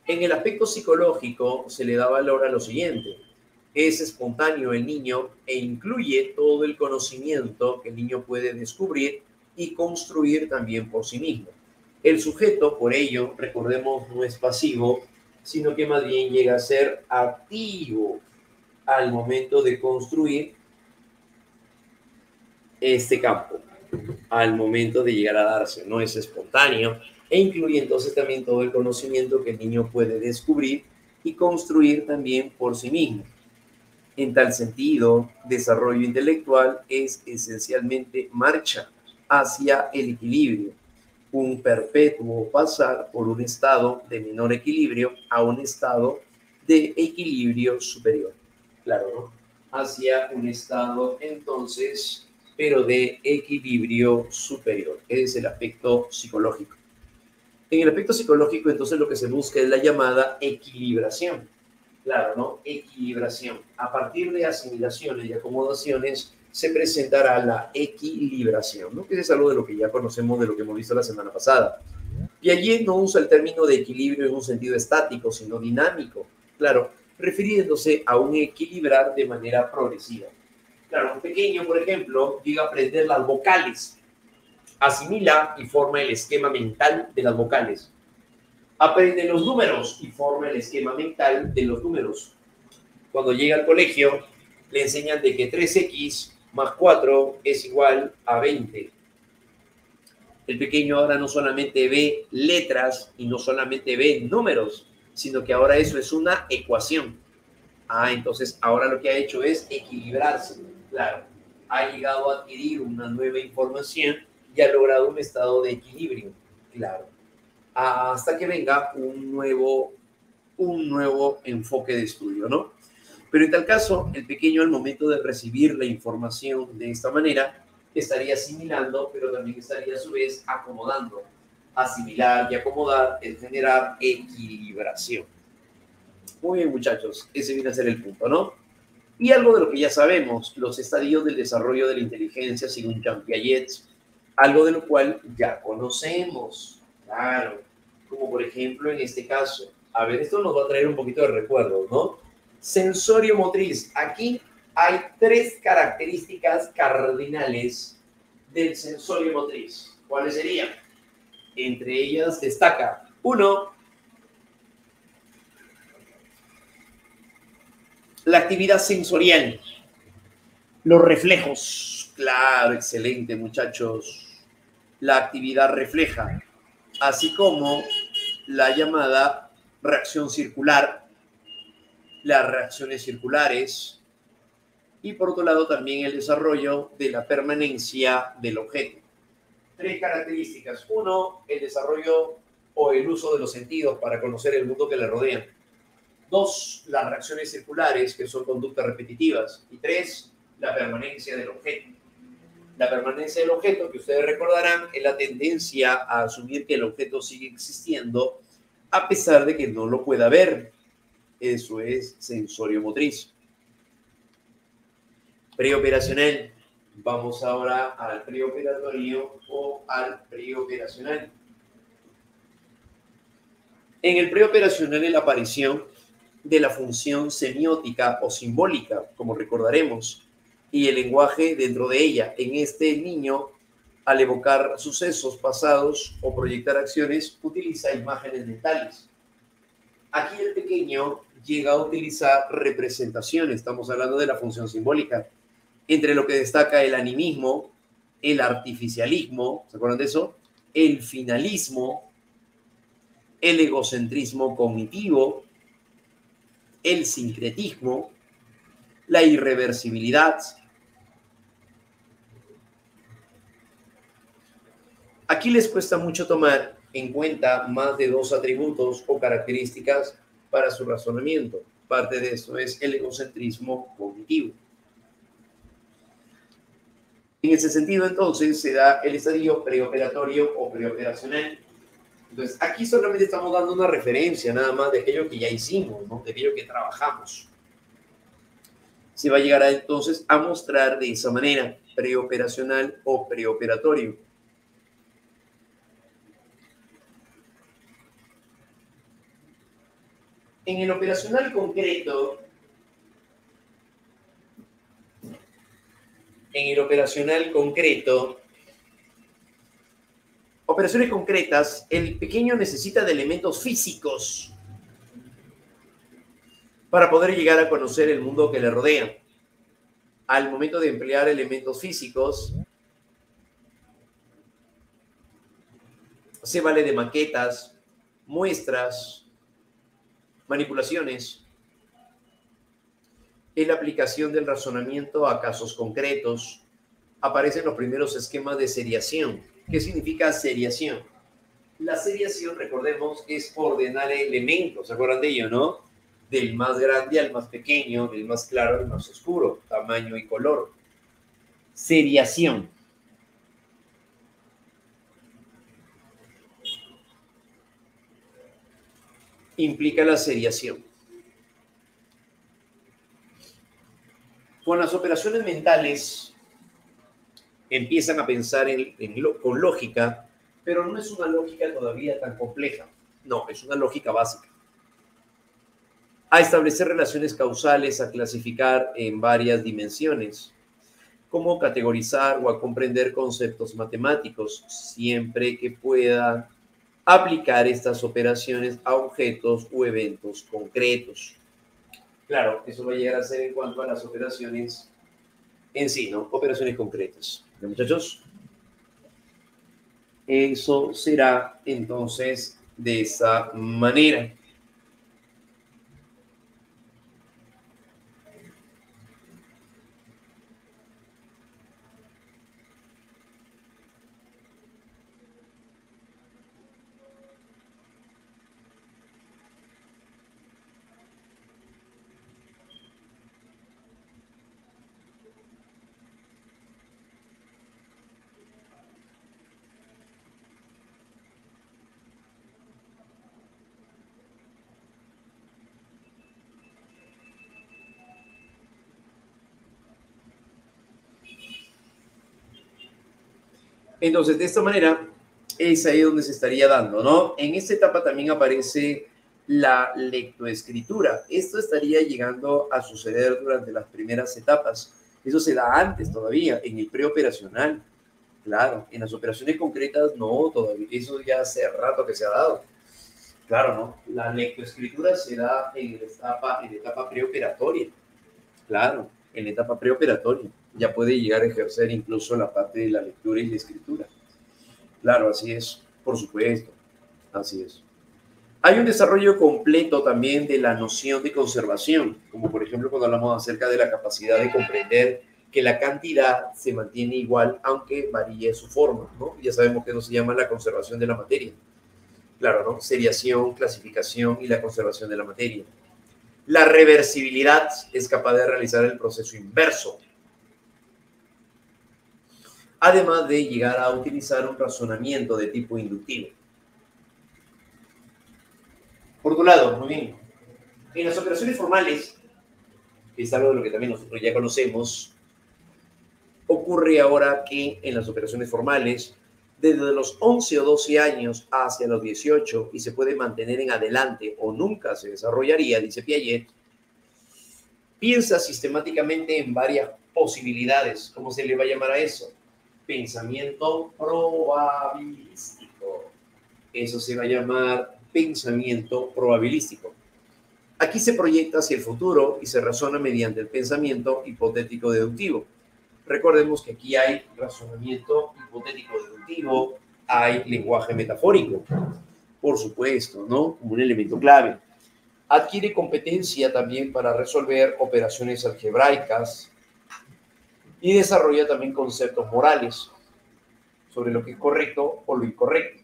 En el aspecto psicológico se le da valor a lo siguiente: es espontáneo el niño e incluye todo el conocimiento que el niño puede descubrir y construir también por sí mismo. El sujeto, por ello, recordemos, no es pasivo, sino que más bien llega a ser activo al momento de construir este campo, al momento de llegar a darse, no es espontáneo, e incluye entonces también todo el conocimiento que el niño puede descubrir y construir también por sí mismo. En tal sentido, desarrollo intelectual es esencialmente marcha hacia el equilibrio, un perpetuo pasar por un estado de menor equilibrio a un estado de equilibrio superior. Claro, ¿no? Hacia un estado entonces, pero de equilibrio superior. Ese es el aspecto psicológico. En el aspecto psicológico, entonces, lo que se busca es la llamada equilibración. Claro, ¿no? Equilibración. A partir de asimilaciones y acomodaciones se presentará la equilibración, ¿no? Que es algo de lo que ya conocemos, de lo que hemos visto la semana pasada. Piaget no usa el término de equilibrio en un sentido estático, sino dinámico, claro, refiriéndose a un equilibrar de manera progresiva. Claro, un pequeño, por ejemplo, llega a aprender las vocales. Asimila y forma el esquema mental de las vocales. Aprende los números y forma el esquema mental de los números. Cuando llega al colegio, le enseñan de que 3x más 4 es igual a 20. El pequeño ahora no solamente ve letras y no solamente ve números, sino que ahora eso es una ecuación. Entonces ahora lo que ha hecho es equilibrarse. Claro, ha llegado a adquirir una nueva información y ha logrado un estado de equilibrio. Claro, hasta que venga un nuevo enfoque de estudio, ¿no? Pero en tal caso, el pequeño al momento de recibir la información de esta manera, estaría asimilando, pero también estaría a su vez acomodando. Asimilar y acomodar es generar equilibración. Muy bien, muchachos, ese viene a ser el punto, ¿no? Y algo de lo que ya sabemos, los estadios del desarrollo de la inteligencia según Jean Piaget, algo de lo cual ya conocemos, claro, como por ejemplo en este caso. A ver, esto nos va a traer un poquito de recuerdos, ¿no? Sensorio motriz. Aquí hay 3 características cardinales del sensorio motriz. ¿Cuáles serían? Entre ellas destaca, 1, la actividad sensorial, los reflejos. Claro, excelente, muchachos. La actividad refleja, así como la llamada reacción circular, las reacciones circulares y por otro lado también el desarrollo de la permanencia del objeto. 3 características. 1, el desarrollo o el uso de los sentidos para conocer el mundo que le rodea. 2, las reacciones circulares, que son conductas repetitivas. Y 3, la permanencia del objeto. La permanencia del objeto, que ustedes recordarán, es la tendencia a asumir que el objeto sigue existiendo a pesar de que no lo pueda ver. Eso es sensorio motriz. Preoperacional. Vamos ahora al preoperatorio o al preoperacional. En el preoperacional es la aparición de la función semiótica o simbólica, como recordaremos, y el lenguaje dentro de ella. En este, el niño, al evocar sucesos pasados o proyectar acciones, utiliza imágenes mentales. Aquí el pequeño llega a utilizar representaciones, estamos hablando de la función simbólica, entre lo que destaca el animismo, el artificialismo, ¿se acuerdan de eso? El finalismo, el egocentrismo cognitivo, el sincretismo, la irreversibilidad. Aquí les cuesta mucho tomar en cuenta más de 2 atributos o características para su razonamiento. Parte de eso es el egocentrismo cognitivo. En ese sentido, entonces, se da el estadio preoperatorio o preoperacional. Entonces, aquí solamente estamos dando una referencia nada más de aquello que ya hicimos, ¿no? De aquello que trabajamos. Se va a llegar entonces a mostrar de esa manera, preoperacional o preoperatorio. En el operacional concreto, operaciones concretas, el pequeño necesita de elementos físicos para poder llegar a conocer el mundo que le rodea. Al momento de emplear elementos físicos, se vale de maquetas, muestras, manipulaciones, en la aplicación del razonamiento a casos concretos. Aparecen los primeros esquemas de seriación. ¿Qué significa seriación? La seriación, recordemos, es ordenar elementos. ¿Se acuerdan de ello, no? Del más grande al más pequeño, del más claro al más oscuro, tamaño y color. Seriación. Implica la seriación. Con las operaciones mentales empiezan a pensar con lógica, pero no es una lógica todavía tan compleja. No, es una lógica básica. A establecer relaciones causales, a clasificar en varias dimensiones. cómo categorizar o a comprender conceptos matemáticos, siempre que pueda aplicar estas operaciones a objetos o eventos concretos. Claro, eso va a llegar a ser en cuanto a las operaciones en sí, ¿no? Operaciones concretas. ¿Ya, muchachos? Eso será entonces de esa manera. Entonces, de esta manera, es ahí donde se estaría dando, ¿no? En esta etapa también aparece la lectoescritura. Esto estaría llegando a suceder durante las primeras etapas. Eso se da antes todavía, en el preoperacional. Claro, en las operaciones concretas no, todavía. Eso ya hace rato que se ha dado. Claro, ¿no? La lectoescritura se da en la etapa preoperatoria. Claro, en la etapa preoperatoria. Ya puede llegar a ejercer incluso la parte de la lectura y la escritura. Claro, así es, por supuesto, así es. Hay un desarrollo completo también de la noción de conservación, como por ejemplo cuando hablamos acerca de la capacidad de comprender que la cantidad se mantiene igual aunque varíe su forma, ¿no? Ya sabemos que eso se llama la conservación de la materia. Claro, ¿no? Seriación, clasificación y la conservación de la materia. La reversibilidad es capaz de realizar el proceso inverso, además de llegar a utilizar un razonamiento de tipo inductivo. Por tu lado, muy bien. En las operaciones formales, que es algo de lo que también nosotros ya conocemos, ocurre ahora que en las operaciones formales, desde los 11 o 12 años hacia los 18 y se puede mantener en adelante o nunca se desarrollaría, dice Piaget, piensa sistemáticamente en varias posibilidades. ¿Cómo se le va a llamar a eso? Pensamiento probabilístico. Eso se va a llamar pensamiento probabilístico. Aquí se proyecta hacia el futuro y se razona mediante el pensamiento hipotético deductivo. Recordemos que aquí hay razonamiento hipotético deductivo, hay lenguaje metafórico, por supuesto, ¿no? Como un elemento clave. Adquiere competencia también para resolver operaciones algebraicas y desarrolla también conceptos morales sobre lo que es correcto o lo incorrecto.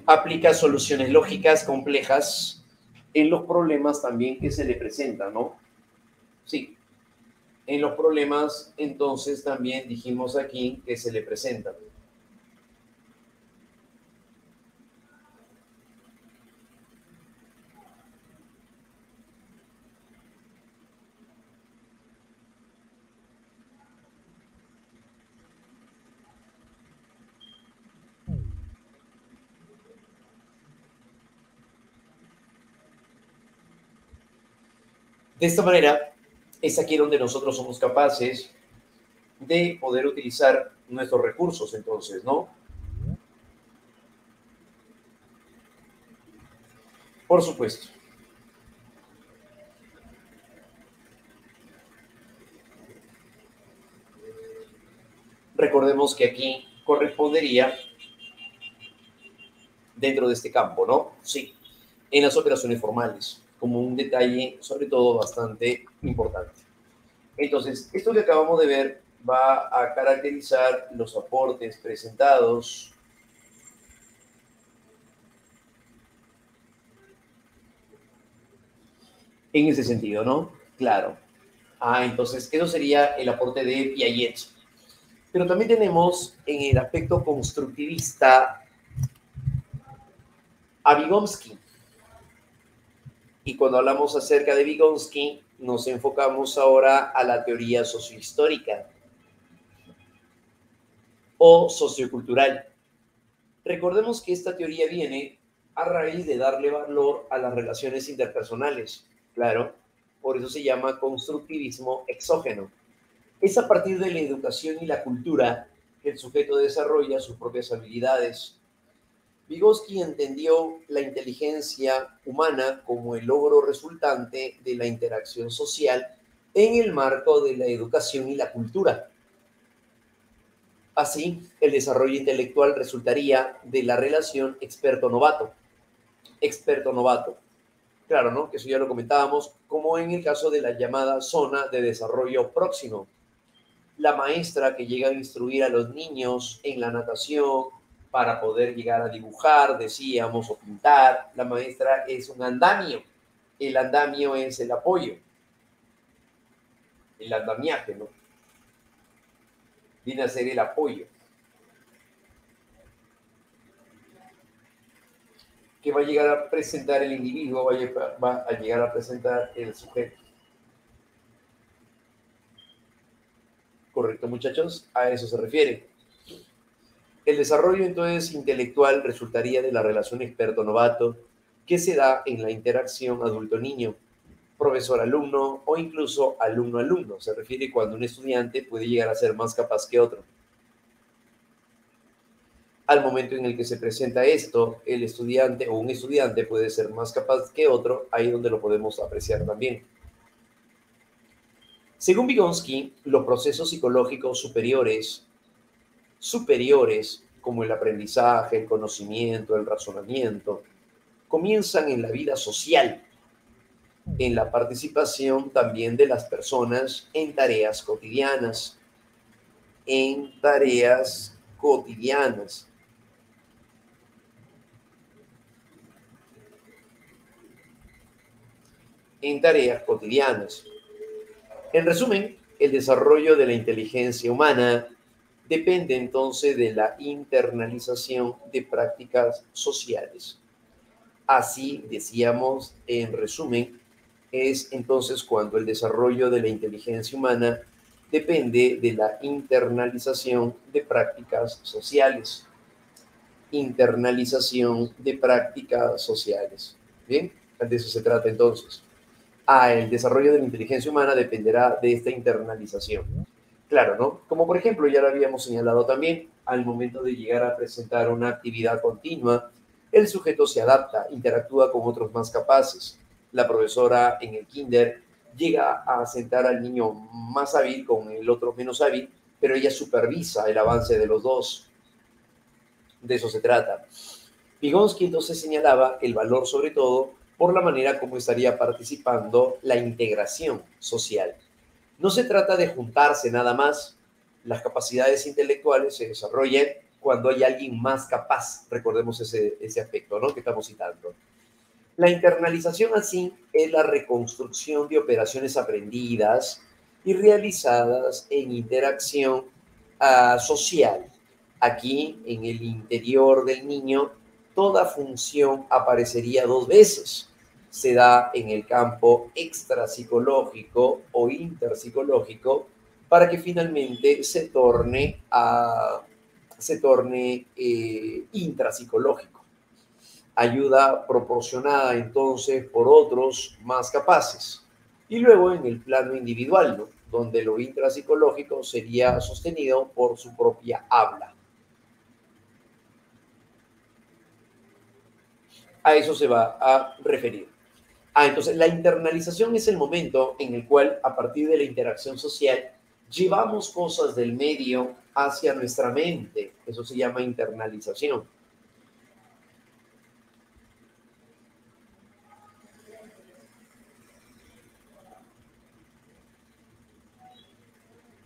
Aplica soluciones lógicas complejas en los problemas también que se le presentan, ¿no? Sí, en los problemas entonces también dijimos aquí que se le presentan. De esta manera, es aquí donde nosotros somos capaces de poder utilizar nuestros recursos, entonces, ¿no? Por supuesto. Recordemos que aquí correspondería dentro de este campo, ¿no? Sí, en las operaciones formales, como un detalle, sobre todo, bastante importante. Entonces, esto que acabamos de ver va a caracterizar los aportes presentados en ese sentido, ¿no? Claro. Entonces, eso sería el aporte de Piaget. Pero también tenemos en el aspecto constructivista a Vygotsky. Y cuando hablamos acerca de Vygotsky, nos enfocamos ahora a la teoría sociohistórica o sociocultural. Recordemos que esta teoría viene a raíz de darle valor a las relaciones interpersonales, claro, por eso se llama constructivismo exógeno. Es a partir de la educación y la cultura que el sujeto desarrolla sus propias habilidades. Vygotsky entendió la inteligencia humana como el logro resultante de la interacción social en el marco de la educación y la cultura. Así, el desarrollo intelectual resultaría de la relación experto-novato. Experto-novato. Claro, ¿no? Que eso ya lo comentábamos, como en el caso de la llamada zona de desarrollo próximo. La maestra que llega a instruir a los niños en la natación para poder llegar a dibujar, decíamos, o pintar. La maestra es un andamio. El andamio es el apoyo. El andamiaje, ¿no? Viene a ser el apoyo. Que va a llegar a presentar el individuo, va a llegar a presentar el sujeto. ¿Correcto, muchachos? A eso se refiere. El desarrollo, entonces, intelectual resultaría de la relación experto-novato que se da en la interacción adulto-niño, profesor-alumno o incluso alumno-alumno. Se refiere cuando un estudiante puede llegar a ser más capaz que otro. Al momento en el que se presenta esto, el estudiante o un estudiante puede ser más capaz que otro, ahí donde lo podemos apreciar también. Según Vygotsky, los procesos psicológicos superiores como el aprendizaje, el conocimiento, el razonamiento, comienzan en la vida social, en la participación también de las personas en tareas cotidianas, en tareas cotidianas. En tareas cotidianas. En resumen, el desarrollo de la inteligencia humana depende entonces de la internalización de prácticas sociales. Así, decíamos, en resumen, es entonces cuando el desarrollo de la inteligencia humana depende de la internalización de prácticas sociales. Internalización de prácticas sociales. ¿Bien? De eso se trata entonces. El desarrollo de la inteligencia humana dependerá de esta internalización. Claro, ¿no? Como por ejemplo, ya lo habíamos señalado también, al momento de llegar a presentar una actividad continua, el sujeto se adapta, interactúa con otros más capaces. La profesora en el kinder llega a sentar al niño más hábil con el otro menos hábil, pero ella supervisa el avance de los dos. De eso se trata. Vygotsky entonces señalaba el valor sobre todo por la manera como estaría participando la integración social. No se trata de juntarse nada más. Las capacidades intelectuales se desarrollan cuando hay alguien más capaz. Recordemos ese aspecto, ¿no?, que estamos citando. La internalización así es la reconstrucción de operaciones aprendidas y realizadas en interacción social. Aquí, en el interior del niño, toda función aparecería dos veces. Se da en el campo extrapsicológico o interpsicológico para que finalmente se torne intrapsicológico. Ayuda proporcionada entonces por otros más capaces. Y luego en el plano individual, ¿no?, donde lo intrapsicológico sería sostenido por su propia habla. A eso se va a referir. Entonces la internalización es el momento en el cual, a partir de la interacción social, llevamos cosas del medio hacia nuestra mente. Eso se llama internalización.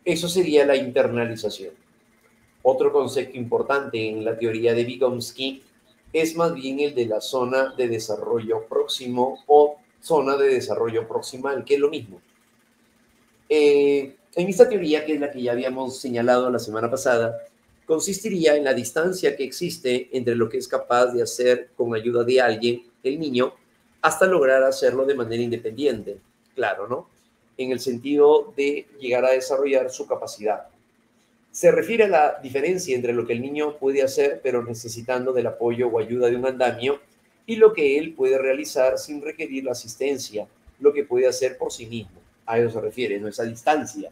Eso sería la internalización. Otro concepto importante en la teoría de Vygotsky es más bien el de la zona de desarrollo próximo o zona de desarrollo proximal, que es lo mismo. En esta teoría, que es la que ya habíamos señalado la semana pasada, consistiría en la distancia que existe entre lo que es capaz de hacer con ayuda de alguien, el niño, hasta lograr hacerlo de manera independiente. Claro, ¿no? En el sentido de llegar a desarrollar su capacidad. Se refiere a la diferencia entre lo que el niño puede hacer, pero necesitando del apoyo o ayuda de un andamio, y lo que él puede realizar sin requerir la asistencia lo que puede hacer por sí mismo. A eso se refiere, no esa distancia.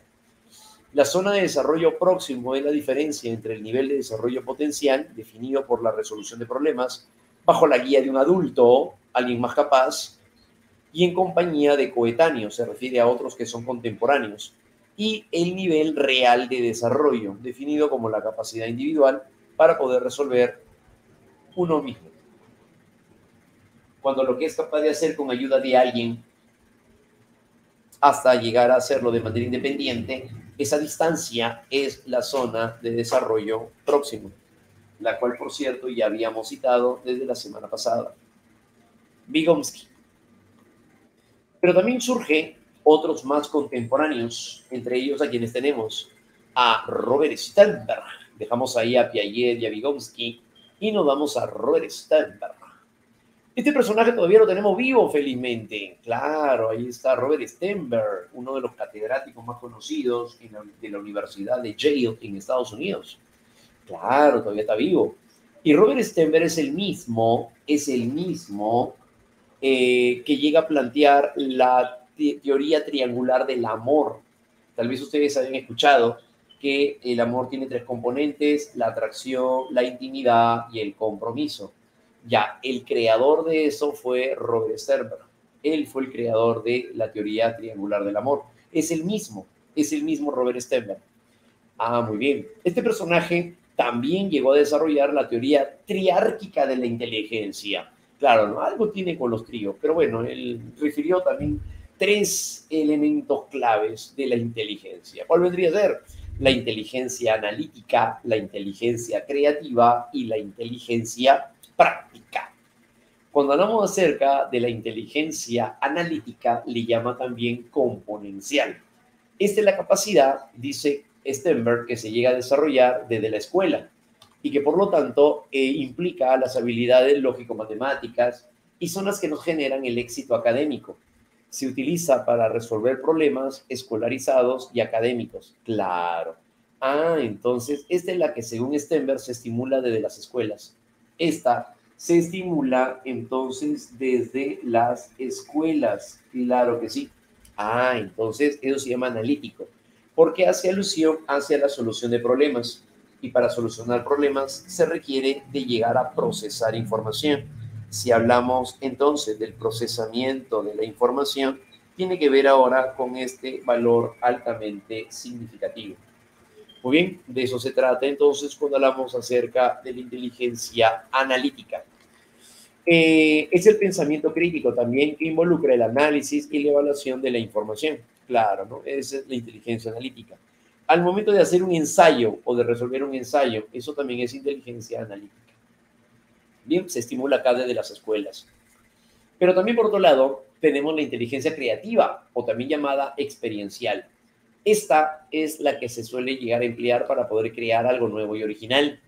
La zona de desarrollo próximo es la diferencia entre el nivel de desarrollo potencial, definido por la resolución de problemas, bajo la guía de un adulto, alguien más capaz, y en compañía de coetáneos, se refiere a otros que son contemporáneos, y el nivel real de desarrollo, definido como la capacidad individual para poder resolver uno mismo. Cuando lo que es capaz de hacer con ayuda de alguien hasta llegar a hacerlo de manera independiente, esa distancia es la zona de desarrollo próximo, la cual, por cierto, ya habíamos citado desde la semana pasada. Vygotsky. Pero también surge otros más contemporáneos, entre ellos a quienes tenemos a Robert Sternberg. Dejamos ahí a Piaget y a Vygotsky y nos vamos a Robert Sternberg. Este personaje todavía lo tenemos vivo, felizmente. Claro, ahí está Robert Sternberg, uno de los catedráticos más conocidos de la Universidad de Yale en Estados Unidos. Claro, todavía está vivo. Y Robert Sternberg es el mismo que llega a plantear la teoría triangular del amor. Tal vez ustedes hayan escuchado que el amor tiene tres componentes: la atracción, la intimidad y el compromiso. Ya, el creador de eso fue Robert Sternberg. Él fue el creador de la teoría triangular del amor. Es el mismo Robert Sternberg. Ah, muy bien. Este personaje también llegó a desarrollar la teoría triárquica de la inteligencia. Claro, ¿no? Algo tiene con los tríos, pero bueno, él refirió también tres elementos claves de la inteligencia. ¿Cuál vendría a ser? La inteligencia analítica, la inteligencia creativa y la inteligencia práctica. Cuando hablamos acerca de la inteligencia analítica, le llama también componencial. Esta es la capacidad, dice Sternberg, que se llega a desarrollar desde la escuela y que por lo tanto implica las habilidades lógico-matemáticas y son las que nos generan el éxito académico. Se utiliza para resolver problemas escolarizados y académicos. Claro. Ah, entonces esta es la que según Sternberg se estimula desde las escuelas. Esta se estimula entonces desde las escuelas. Claro que sí. Ah, entonces eso se llama analítico, porque hace alusión hacia la solución de problemas. Y para solucionar problemas se requiere de llegar a procesar información. Si hablamos entonces del procesamiento de la información, tiene que ver ahora con este valor altamente significativo. Muy bien, de eso se trata entonces cuando hablamos acerca de la inteligencia analítica. Es el pensamiento crítico también que involucra el análisis y la evaluación de la información. Claro, ¿no? Esa es la inteligencia analítica. Al momento de hacer un ensayo o de resolver un ensayo, eso también es inteligencia analítica. Bien, se estimula acá desde las escuelas. Pero también, por otro lado, tenemos la inteligencia creativa o también llamada experiencial. Esta es la que se suele llegar a emplear para poder crear algo nuevo y original.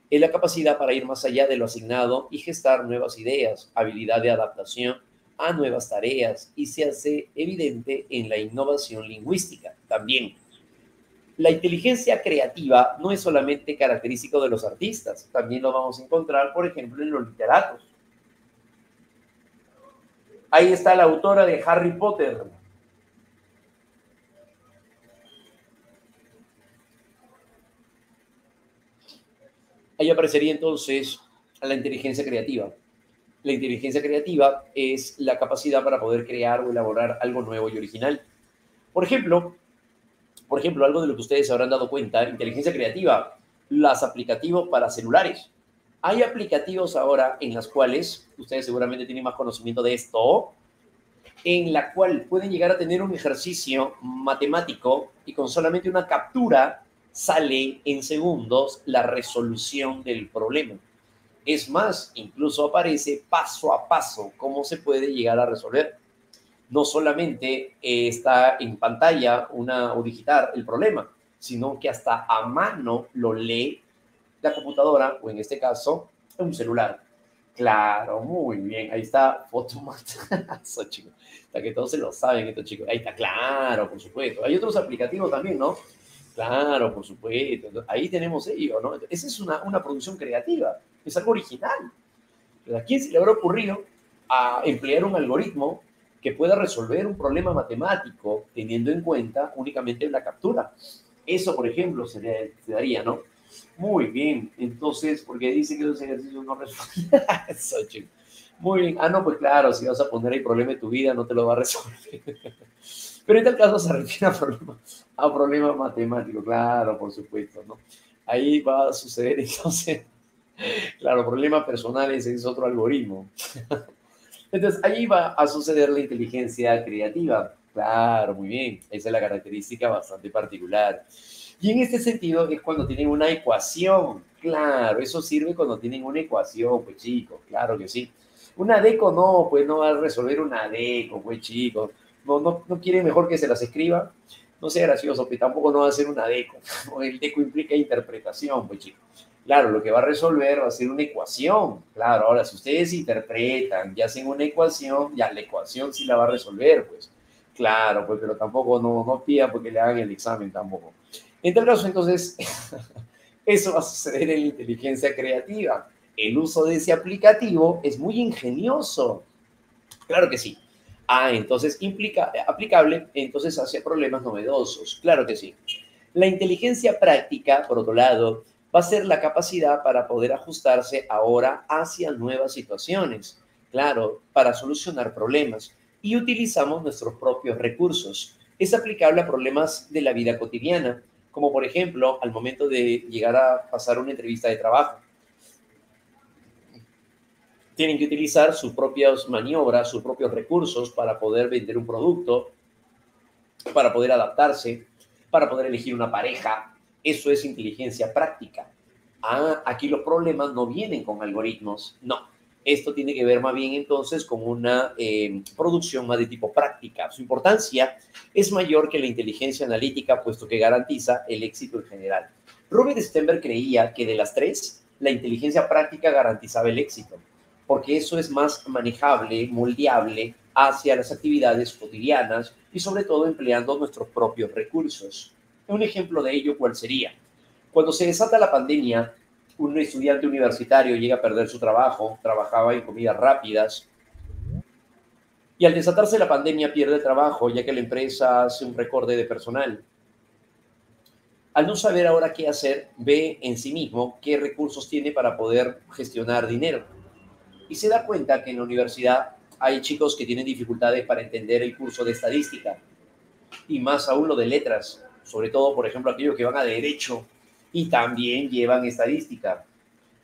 Es la capacidad para ir más allá de lo asignado y gestar nuevas ideas, habilidad de adaptación a nuevas tareas y se hace evidente en la innovación lingüística también. La inteligencia creativa no es solamente característico de los artistas, también lo vamos a encontrar, por ejemplo, en los literatos. Ahí está la autora de Harry Potter. Ahí aparecería entonces la inteligencia creativa. La inteligencia creativa es la capacidad para poder crear o elaborar algo nuevo y original. Por ejemplo, algo de lo que ustedes se habrán dado cuenta, inteligencia creativa, los aplicativos para celulares. Hay aplicativos ahora en las cuales, ustedes seguramente tienen más conocimiento de esto, en la cual pueden llegar a tener un ejercicio matemático y con solamente una captura sale en segundos la resolución del problema. Es más, incluso aparece paso a paso cómo se puede llegar a resolver. No solamente está en pantalla o digitar el problema, sino que hasta a mano lo lee la computadora o en este caso un celular. Claro, muy bien. Ahí está Fotomatazo, chicos. Hasta que todos se lo saben estos chicos. Ahí está, claro, por supuesto. Hay otros aplicativos también, ¿no? Claro, por supuesto. Ahí tenemos ello, ¿no? Esa es una producción creativa. Es algo original. ¿A quién se le habrá ocurrido a emplear un algoritmo que pueda resolver un problema matemático teniendo en cuenta únicamente la captura. Eso, por ejemplo, se daría, ¿no? Muy bien, entonces, porque dice que los ejercicios no resuelven. Eso, chico. Muy bien. Ah, no, pues claro, si vas a poner el problema de tu vida, no te lo va a resolver. Pero en tal caso se refiere a problema matemático, claro, por supuesto, ¿no? Ahí va a suceder entonces, claro, problemas personales es otro algoritmo. Entonces, ahí va a suceder la inteligencia creativa. Claro, muy bien. Esa es la característica bastante particular. Y en este sentido es cuando tienen una ecuación. Claro, eso sirve cuando tienen una ecuación, pues chicos, claro que sí. Una deco no, pues no va a resolver una deco, pues chicos. No quiere mejor que se las escriba. No sea gracioso, que tampoco no va a hacer una deco. El deco implica interpretación, pues chicos. Claro, lo que va a resolver va a ser una ecuación. Claro, ahora si ustedes interpretan y hacen una ecuación, ya la ecuación sí la va a resolver, pues. Claro, pues, pero tampoco no pida porque le hagan el examen tampoco. En tal caso, entonces, eso va a suceder en la inteligencia creativa. El uso de ese aplicativo es muy ingenioso. Claro que sí. Ah, entonces aplicable, entonces hacia problemas novedosos. Claro que sí. La inteligencia práctica, por otro lado, va a ser la capacidad para poder ajustarse ahora hacia nuevas situaciones. Claro, para solucionar problemas. Y utilizamos nuestros propios recursos. Es aplicable a problemas de la vida cotidiana, como por ejemplo al momento de llegar a pasar una entrevista de trabajo. Tienen que utilizar sus propias maniobras, sus propios recursos para poder vender un producto, para poder adaptarse, para poder elegir una pareja. Eso es inteligencia práctica. Ah, aquí los problemas no vienen con algoritmos, no. Esto tiene que ver más bien entonces con una producción más de tipo práctica. Su importancia es mayor que la inteligencia analítica, puesto que garantiza el éxito en general. Robert Stenberg creía que de las tres, la inteligencia práctica garantizaba el éxito, porque eso es más manejable, moldeable hacia las actividades cotidianas y sobre todo empleando nuestros propios recursos. Un ejemplo de ello, ¿cuál sería? Cuando se desata la pandemia, un estudiante universitario llega a perder su trabajo, trabajaba en comidas rápidas, y al desatarse la pandemia pierde el trabajo ya que la empresa hace un recorte de personal. Al no saber ahora qué hacer, ve en sí mismo qué recursos tiene para poder gestionar dinero. Y se da cuenta que en la universidad hay chicos que tienen dificultades para entender el curso de estadística y más aún lo de letras, sobre todo, por ejemplo, aquellos que van a derecho y también llevan estadística.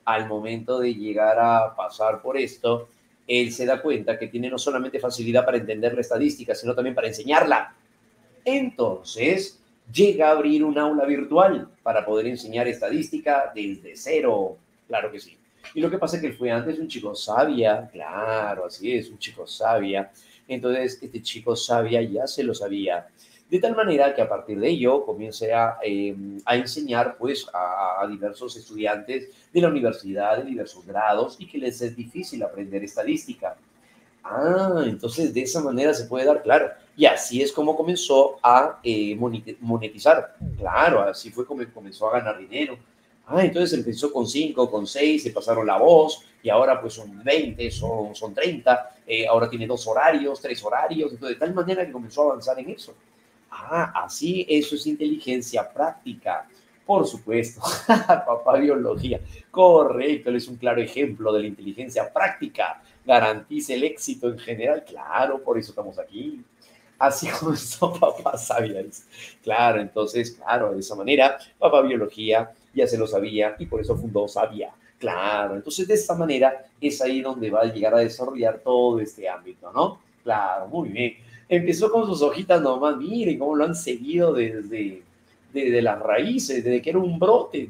Al momento de llegar a pasar por esto, él se da cuenta que tiene no solamente facilidad para entender la estadística, sino también para enseñarla. Entonces, llega a abrir un aula virtual para poder enseñar estadística desde cero. Claro que sí. Y lo que pasa es que él fue antes un chico sabia, claro, así es, un chico sabia. Entonces, este chico sabia ya se lo sabía. De tal manera que a partir de ello comience a enseñar pues a diversos estudiantes de la universidad, de diversos grados, y que les es difícil aprender estadística. Ah, entonces de esa manera se puede dar, claro. Y así es como comenzó a monetizar. Claro, así fue como comenzó a ganar dinero. Ah, entonces empezó con 5, con 6, se pasaron la voz y ahora pues son 20, son 30, ahora tiene 2 horarios, 3 horarios, entonces de tal manera que comenzó a avanzar en eso. Ah, así, eso es inteligencia práctica. Por supuesto, papá biología. Correcto, él es un claro ejemplo de la inteligencia práctica. Garantiza el éxito en general. Claro, por eso estamos aquí. Así comenzó papá sabía. Claro, entonces, claro, de esa manera, papá biología ya se lo sabía y por eso fundó Sabia. Claro, entonces de esa manera es ahí donde va a llegar a desarrollar todo este ámbito, ¿no? Claro, muy bien. Empezó con sus hojitas nomás, miren cómo lo han seguido desde las raíces, desde que era un brote.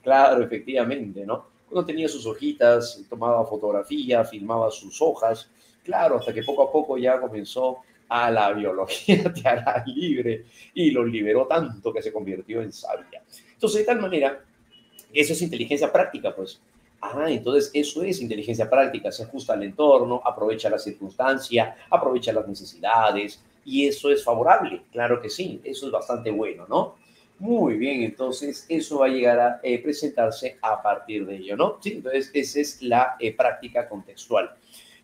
Claro, efectivamente, ¿no? Cuando tenía sus hojitas, tomaba fotografía, filmaba sus hojas, claro, hasta que poco a poco ya comenzó a la biología te hará libre y lo liberó tanto que se convirtió en sabia. Entonces, de tal manera, eso es inteligencia práctica, pues. Ah, entonces eso es inteligencia práctica, se ajusta al entorno, aprovecha la circunstancia, aprovecha las necesidades y eso es favorable, claro que sí, eso es bastante bueno, ¿no? Muy bien, entonces eso va a llegar a presentarse a partir de ello, ¿no? Sí, entonces esa es la práctica contextual.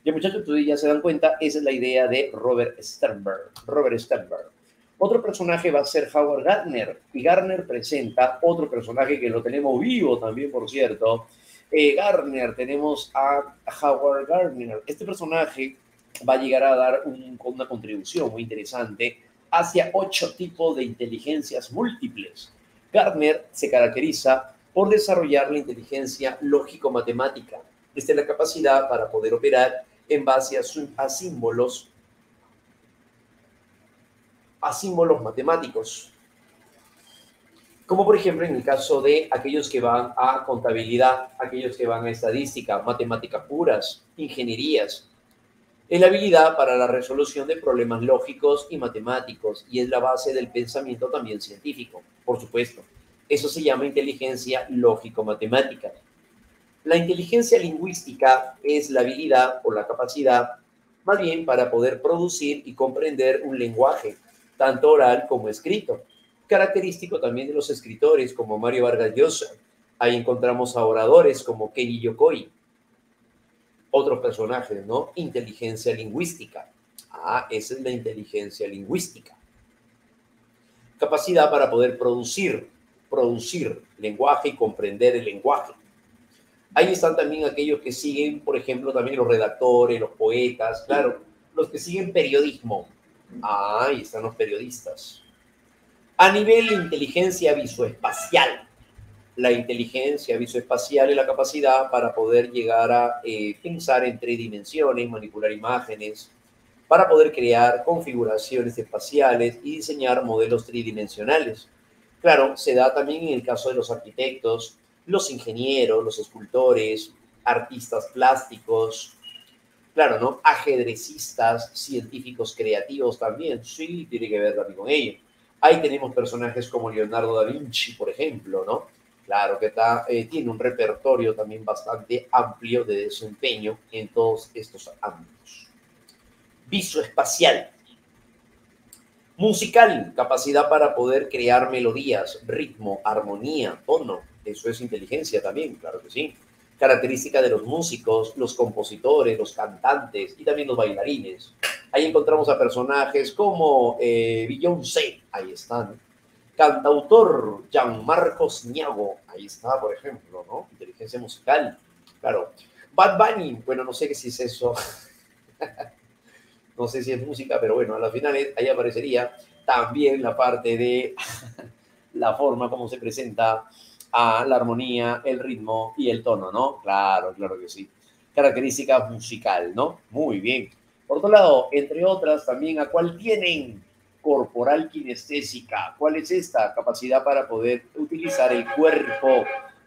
Ya muchachos, ustedes ya se dan cuenta, esa es la idea de Robert Sternberg. Robert Sternberg. Otro personaje va a ser Howard Gardner, y Gardner presenta otro personaje que lo tenemos vivo también, por cierto. Gardner, tenemos a Howard Gardner. Este personaje va a llegar a dar una contribución muy interesante hacia 8 tipos de inteligencias múltiples. Gardner se caracteriza por desarrollar la inteligencia lógico-matemática. Esta es la capacidad para poder operar en base a símbolos matemáticos, como por ejemplo en el caso de aquellos que van a contabilidad, aquellos que van a estadística, matemáticas puras, ingenierías. Es la habilidad para la resolución de problemas lógicos y matemáticos y es la base del pensamiento también científico, por supuesto. Eso se llama inteligencia lógico-matemática. La inteligencia lingüística es la habilidad o la capacidad, más bien, para poder producir y comprender un lenguaje, tanto oral como escrito. Característico también de los escritores como Mario Vargas Llosa. Ahí encontramos a oradores como Kenji Yokoi. Otros personajes, ¿no? Inteligencia lingüística. Esa es la inteligencia lingüística. Capacidad para poder producir lenguaje y comprender el lenguaje. Ahí están también aquellos que siguen, por ejemplo, también los redactores, los poetas, claro, los que siguen periodismo. Ahí están los periodistas. A nivel de inteligencia visoespacial. La inteligencia visoespacial es la capacidad para poder llegar a pensar en 3 dimensiones, manipular imágenes, para poder crear configuraciones espaciales y diseñar modelos tridimensionales. Claro, se da también en el caso de los arquitectos, los ingenieros, los escultores, artistas plásticos, claro, ¿no? Ajedrecistas, científicos creativos también, sí, tiene que ver también con ello. Ahí tenemos personajes como Leonardo da Vinci, por ejemplo, ¿no? Claro que tiene un repertorio también bastante amplio de desempeño en todos estos ámbitos. Visoespacial. Musical, capacidad para poder crear melodías, ritmo, armonía, tono. Eso es inteligencia también, claro que sí. Característica de los músicos, los compositores, los cantantes y también los bailarines. Ahí encontramos a personajes como Beyoncé, ahí están. Cantautor Gianmarcos Niago, ahí está, por ejemplo, ¿no? Inteligencia musical, claro. Bad Bunny, bueno, no sé qué si es eso. No sé si es música, pero bueno, a las finales ahí aparecería también la parte de la forma como se presenta a la armonía, el ritmo y el tono, ¿no? Claro, claro que sí. Característica musical, ¿no? Muy bien. Por otro lado, entre otras, también a cuál tienen corporal kinestésica. ¿Cuál es esta? Capacidad para poder utilizar el cuerpo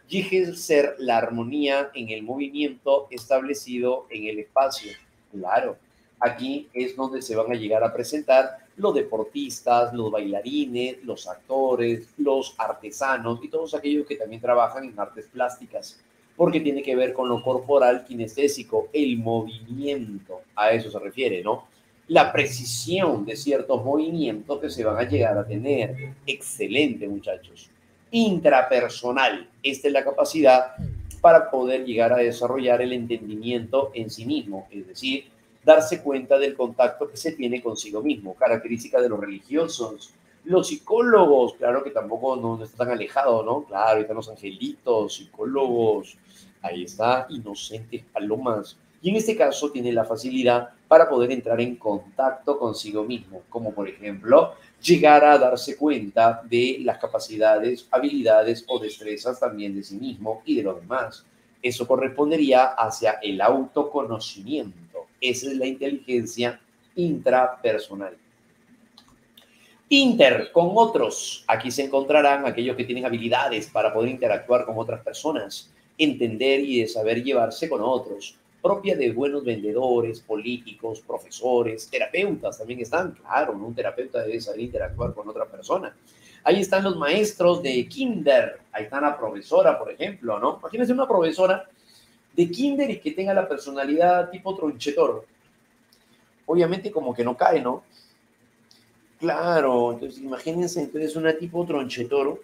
y ejercer la armonía en el movimiento establecido en el espacio. Claro, aquí es donde se van a llegar a presentar los deportistas, los bailarines, los actores, los artesanos y todos aquellos que también trabajan en artes plásticas, porque tiene que ver con lo corporal kinestésico, el movimiento, a eso se refiere, ¿no? La precisión de ciertos movimientos que se van a llegar a tener. Excelente, muchachos. Intrapersonal, esta es la capacidad para poder llegar a desarrollar el entendimiento en sí mismo, es decir, darse cuenta del contacto que se tiene consigo mismo, característica de los religiosos. Los psicólogos, claro que tampoco no está tan alejado, ¿no? Claro, están los angelitos, psicólogos, ahí está, inocentes palomas. Y en este caso tiene la facilidad para poder entrar en contacto consigo mismo, como por ejemplo llegar a darse cuenta de las capacidades, habilidades o destrezas también de sí mismo y de los demás. Eso correspondería hacia el autoconocimiento. Esa es la inteligencia intrapersonal. Inter, con otros. Aquí se encontrarán aquellos que tienen habilidades para poder interactuar con otras personas, entender y de saber llevarse con otros, propia de buenos vendedores, políticos, profesores, terapeutas también están. Claro, ¿no? Un terapeuta debe saber interactuar con otra persona. Ahí están los maestros de kinder. Ahí está la profesora, por ejemplo, ¿no? Imagínense una profesora de kinder y que tenga la personalidad tipo tronchetor. Obviamente como que no cae, ¿no? Claro, entonces imagínense entonces una tipo tronchetoro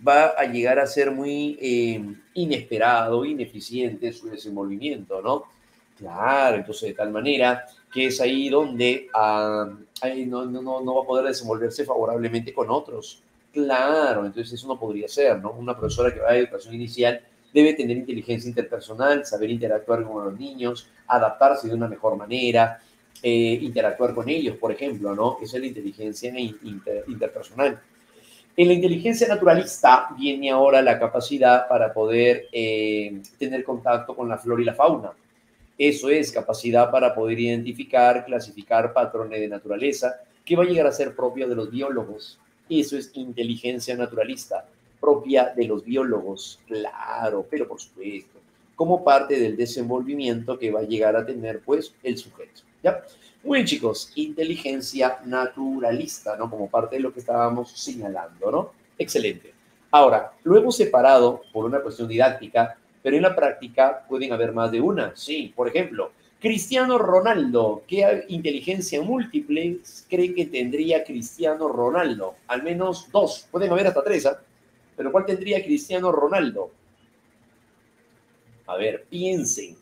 va a llegar a ser muy inesperado, ineficiente su desenvolvimiento, ¿no? Claro, entonces de tal manera que es ahí donde ahí no va a poder desenvolverse favorablemente con otros. Claro, entonces eso no podría ser, ¿no? Una profesora que va a educación inicial debe tener inteligencia interpersonal, saber interactuar con los niños, adaptarse de una mejor manera, interactuar con ellos, por ejemplo, ¿no? Esa es la inteligencia interpersonal. En la inteligencia naturalista viene ahora la capacidad para poder tener contacto con la flora y la fauna. Eso es capacidad para poder identificar, clasificar patrones de naturaleza que va a llegar a ser propio de los biólogos. Eso es inteligencia naturalista, propia de los biólogos, claro, pero por supuesto, como parte del desenvolvimiento que va a llegar a tener, pues, el sujeto, ¿ya? Muy bien, chicos, inteligencia naturalista, ¿no? Como parte de lo que estábamos señalando, ¿no? Excelente. Ahora, lo hemos separado por una cuestión didáctica, pero en la práctica pueden haber más de una. Sí, por ejemplo, Cristiano Ronaldo. ¿Qué inteligencia múltiple cree que tendría Cristiano Ronaldo? Al menos dos, pueden haber hasta tres, ¿eh? Pero ¿cuál tendría Cristiano Ronaldo? A ver, piensen.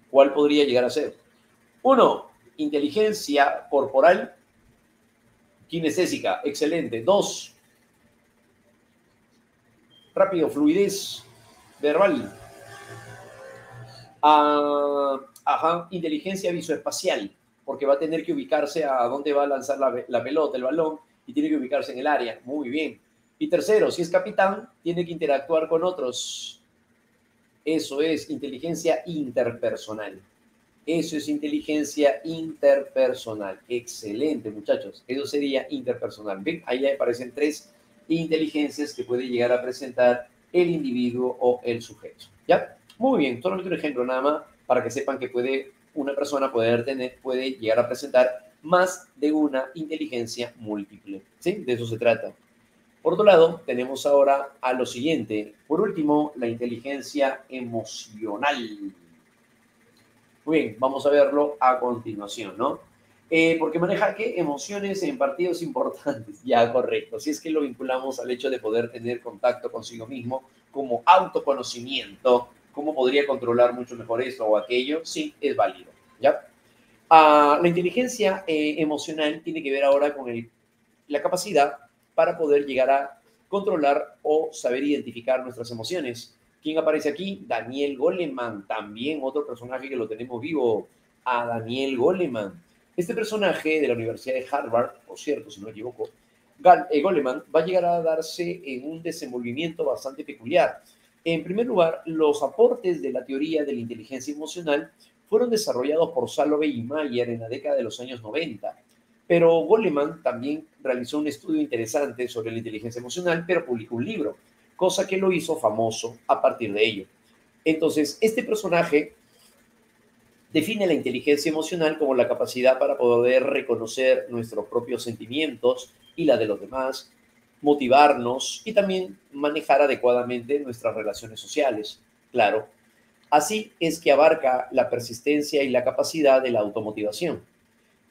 ¿Cuál podría llegar a ser? Uno, inteligencia corporal kinestésica. Excelente. Dos, rápido, fluidez verbal. Ajá, inteligencia visoespacial, porque va a tener que ubicarse a dónde va a lanzar la pelota, el balón, y tiene que ubicarse en el área. Muy bien. Y tercero, si es capitán, tiene que interactuar con otros. Eso es inteligencia interpersonal. Eso es inteligencia interpersonal. Excelente, muchachos. Eso sería interpersonal. ¿Ven? Ahí aparecen tres inteligencias que puede llegar a presentar el individuo o el sujeto. ¿Ya? Muy bien. Solamente un ejemplo nada más para que sepan que una persona puede llegar a presentar más de una inteligencia múltiple. ¿Sí? De eso se trata. Por otro lado, tenemos ahora a lo siguiente. Por último, la inteligencia emocional. Muy bien, vamos a verlo a continuación, ¿no? Porque maneja qué emociones en partidos importantes. Ya, correcto. Si es que lo vinculamos al hecho de poder tener contacto consigo mismo como autoconocimiento, ¿cómo podría controlar mucho mejor esto o aquello? Sí, es válido, ¿ya? La inteligencia emocional tiene que ver ahora con la capacidad para poder llegar a controlar o saber identificar nuestras emociones. ¿Quién aparece aquí? Daniel Goleman, también otro personaje que lo tenemos vivo, a Daniel Goleman. Este personaje de la Universidad de Harvard, por cierto, si no me equivoco, Goleman va a llegar a darse en un desenvolvimiento bastante peculiar. En primer lugar, los aportes de la teoría de la inteligencia emocional fueron desarrollados por Salovey y Mayer en la década de los años 90. Pero Goleman también realizó un estudio interesante sobre la inteligencia emocional, pero publicó un libro, cosa que lo hizo famoso a partir de ello. Entonces, este personaje define la inteligencia emocional como la capacidad para poder reconocer nuestros propios sentimientos y la de los demás, motivarnos y también manejar adecuadamente nuestras relaciones sociales. Claro, así es que abarca la persistencia y la capacidad de la automotivación.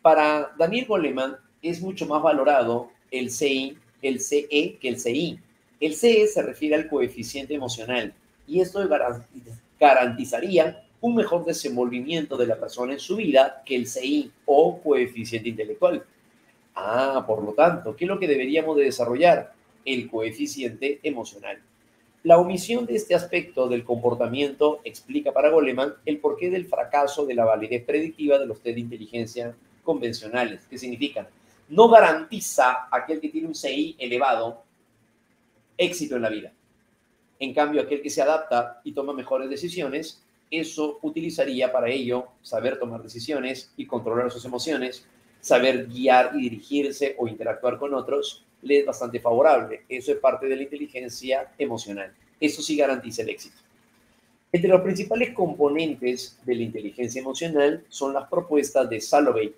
Para Daniel Goleman es mucho más valorado el CI, el CE que el CI. El CE se refiere al coeficiente emocional y esto garantizaría un mejor desenvolvimiento de la persona en su vida que el CI o coeficiente intelectual. Por lo tanto, ¿qué es lo que deberíamos de desarrollar? El coeficiente emocional. La omisión de este aspecto del comportamiento explica para Goleman el porqué del fracaso de la validez predictiva de los test de inteligencia convencionales. ¿Qué significan? No garantiza a aquel que tiene un CI elevado éxito en la vida. En cambio, aquel que se adapta y toma mejores decisiones, eso utilizaría para ello saber tomar decisiones y controlar sus emociones, saber guiar y dirigirse o interactuar con otros, le es bastante favorable. Eso es parte de la inteligencia emocional. Eso sí garantiza el éxito. Entre los principales componentes de la inteligencia emocional son las propuestas de Salovey,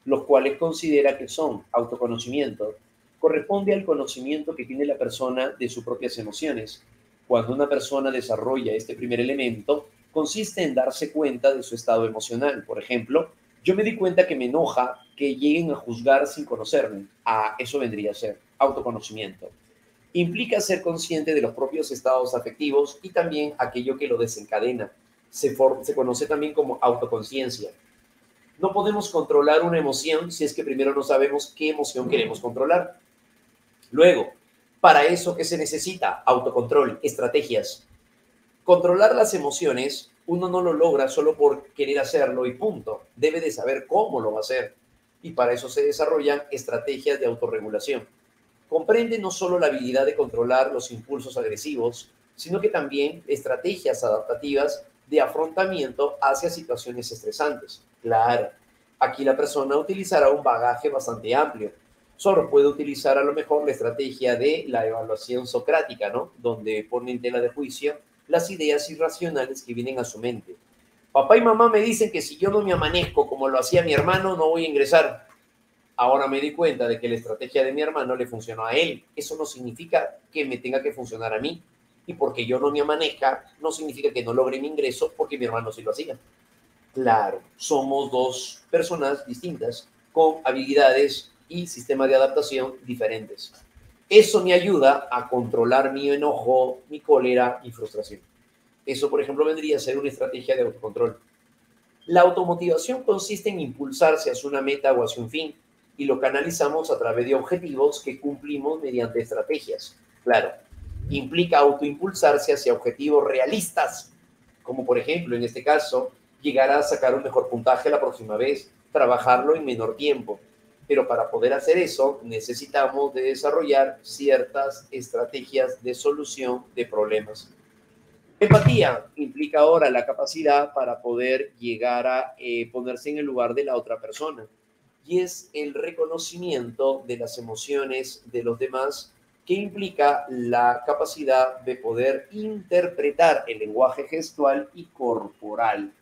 los cuales considera que son autoconocimiento. Corresponde al conocimiento que tiene la persona de sus propias emociones. Cuando una persona desarrolla este primer elemento, consiste en darse cuenta de su estado emocional. Por ejemplo, yo me di cuenta que me enoja que lleguen a juzgar sin conocerme. Eso vendría a ser autoconocimiento. Implica ser consciente de los propios estados afectivos y también aquello que lo desencadena. Se conoce también como autoconciencia. No podemos controlar una emoción si es que primero no sabemos qué emoción queremos controlar. Luego, para eso, ¿qué se necesita? Autocontrol, estrategias. Controlar las emociones, uno no lo logra solo por querer hacerlo y punto. Debe de saber cómo lo va a hacer. Y para eso se desarrollan estrategias de autorregulación. Comprende no solo la habilidad de controlar los impulsos agresivos, sino que también estrategias adaptativas de afrontamiento hacia situaciones estresantes. Claro, aquí la persona utilizará un bagaje bastante amplio. Solo puede utilizar a lo mejor la estrategia de la evaluación socrática, ¿no? Donde pone en tela de juicio las ideas irracionales que vienen a su mente. Papá y mamá me dicen que si yo no me amanezco como lo hacía mi hermano, no voy a ingresar. Ahora me di cuenta de que la estrategia de mi hermano le funcionó a él. Eso no significa que me tenga que funcionar a mí. Y porque yo no me amanezca, no significa que no logre mi ingreso porque mi hermano sí lo hacía. Claro, somos dos personas distintas con habilidades y sistemas de adaptación diferentes. Eso me ayuda a controlar mi enojo, mi cólera y frustración. Eso, por ejemplo, vendría a ser una estrategia de autocontrol. La automotivación consiste en impulsarse hacia una meta o hacia un fin y lo canalizamos a través de objetivos que cumplimos mediante estrategias. Claro, implica autoimpulsarse hacia objetivos realistas, como por ejemplo, en este caso, llegar a sacar un mejor puntaje la próxima vez, trabajarlo en menor tiempo. Pero para poder hacer eso necesitamos de desarrollar ciertas estrategias de solución de problemas. Empatía implica ahora la capacidad para poder llegar a ponerse en el lugar de la otra persona y es el reconocimiento de las emociones de los demás que implica la capacidad de poder interpretar el lenguaje gestual y corporal.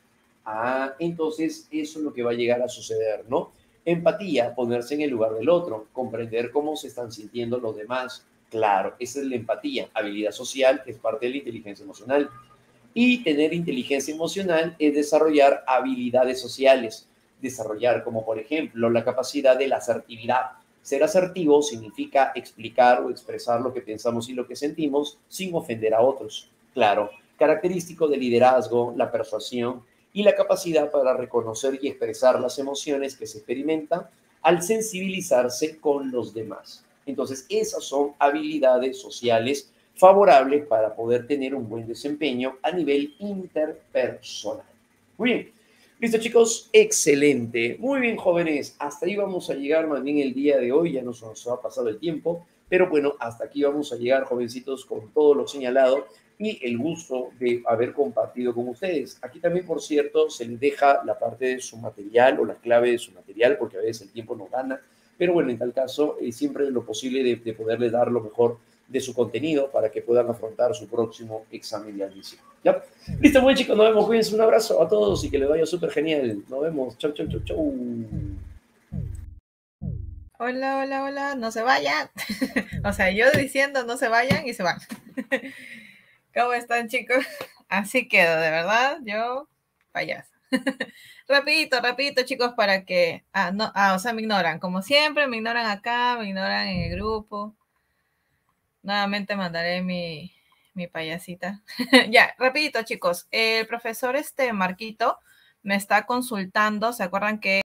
Entonces eso es lo que va a llegar a suceder, ¿no? Empatía, ponerse en el lugar del otro, comprender cómo se están sintiendo los demás. Claro, esa es la empatía, habilidad social, que es parte de la inteligencia emocional. Y tener inteligencia emocional es desarrollar habilidades sociales, desarrollar como por ejemplo la capacidad de la asertividad. Ser asertivo significa explicar o expresar lo que pensamos y lo que sentimos sin ofender a otros. Claro, característico del liderazgo, la persuasión y la capacidad para reconocer y expresar las emociones que se experimentan al sensibilizarse con los demás. Entonces, esas son habilidades sociales favorables para poder tener un buen desempeño a nivel interpersonal. Muy bien. Listo, chicos, excelente. Muy bien, jóvenes. Hasta ahí vamos a llegar más bien el día de hoy. Ya nos ha pasado el tiempo. Pero bueno, hasta aquí vamos a llegar, jovencitos, con todo lo señalado y el gusto de haber compartido con ustedes. Aquí también, por cierto, se les deja la parte de su material o la clave de su material, porque a veces el tiempo no gana. Pero bueno, en tal caso, siempre lo posible de poderles dar lo mejor de su contenido para que puedan afrontar su próximo examen de admisión. ¿Ya? Listo, buen chicos, nos vemos. Cuídense, un abrazo a todos y que les vaya súper genial. Nos vemos. Chau, chau, chau, chau. Hola, hola, hola, no se vayan. O sea, yo diciendo no se vayan y se van. ¿Cómo están, chicos? Así quedo, de verdad, yo payaso. Rapidito, rapidito, chicos, para que... no, o sea, me ignoran. Como siempre, me ignoran acá, me ignoran en el grupo. Nuevamente mandaré mi payasita. Ya, rapidito, chicos. El profesor Marquito me está consultando. ¿Se acuerdan que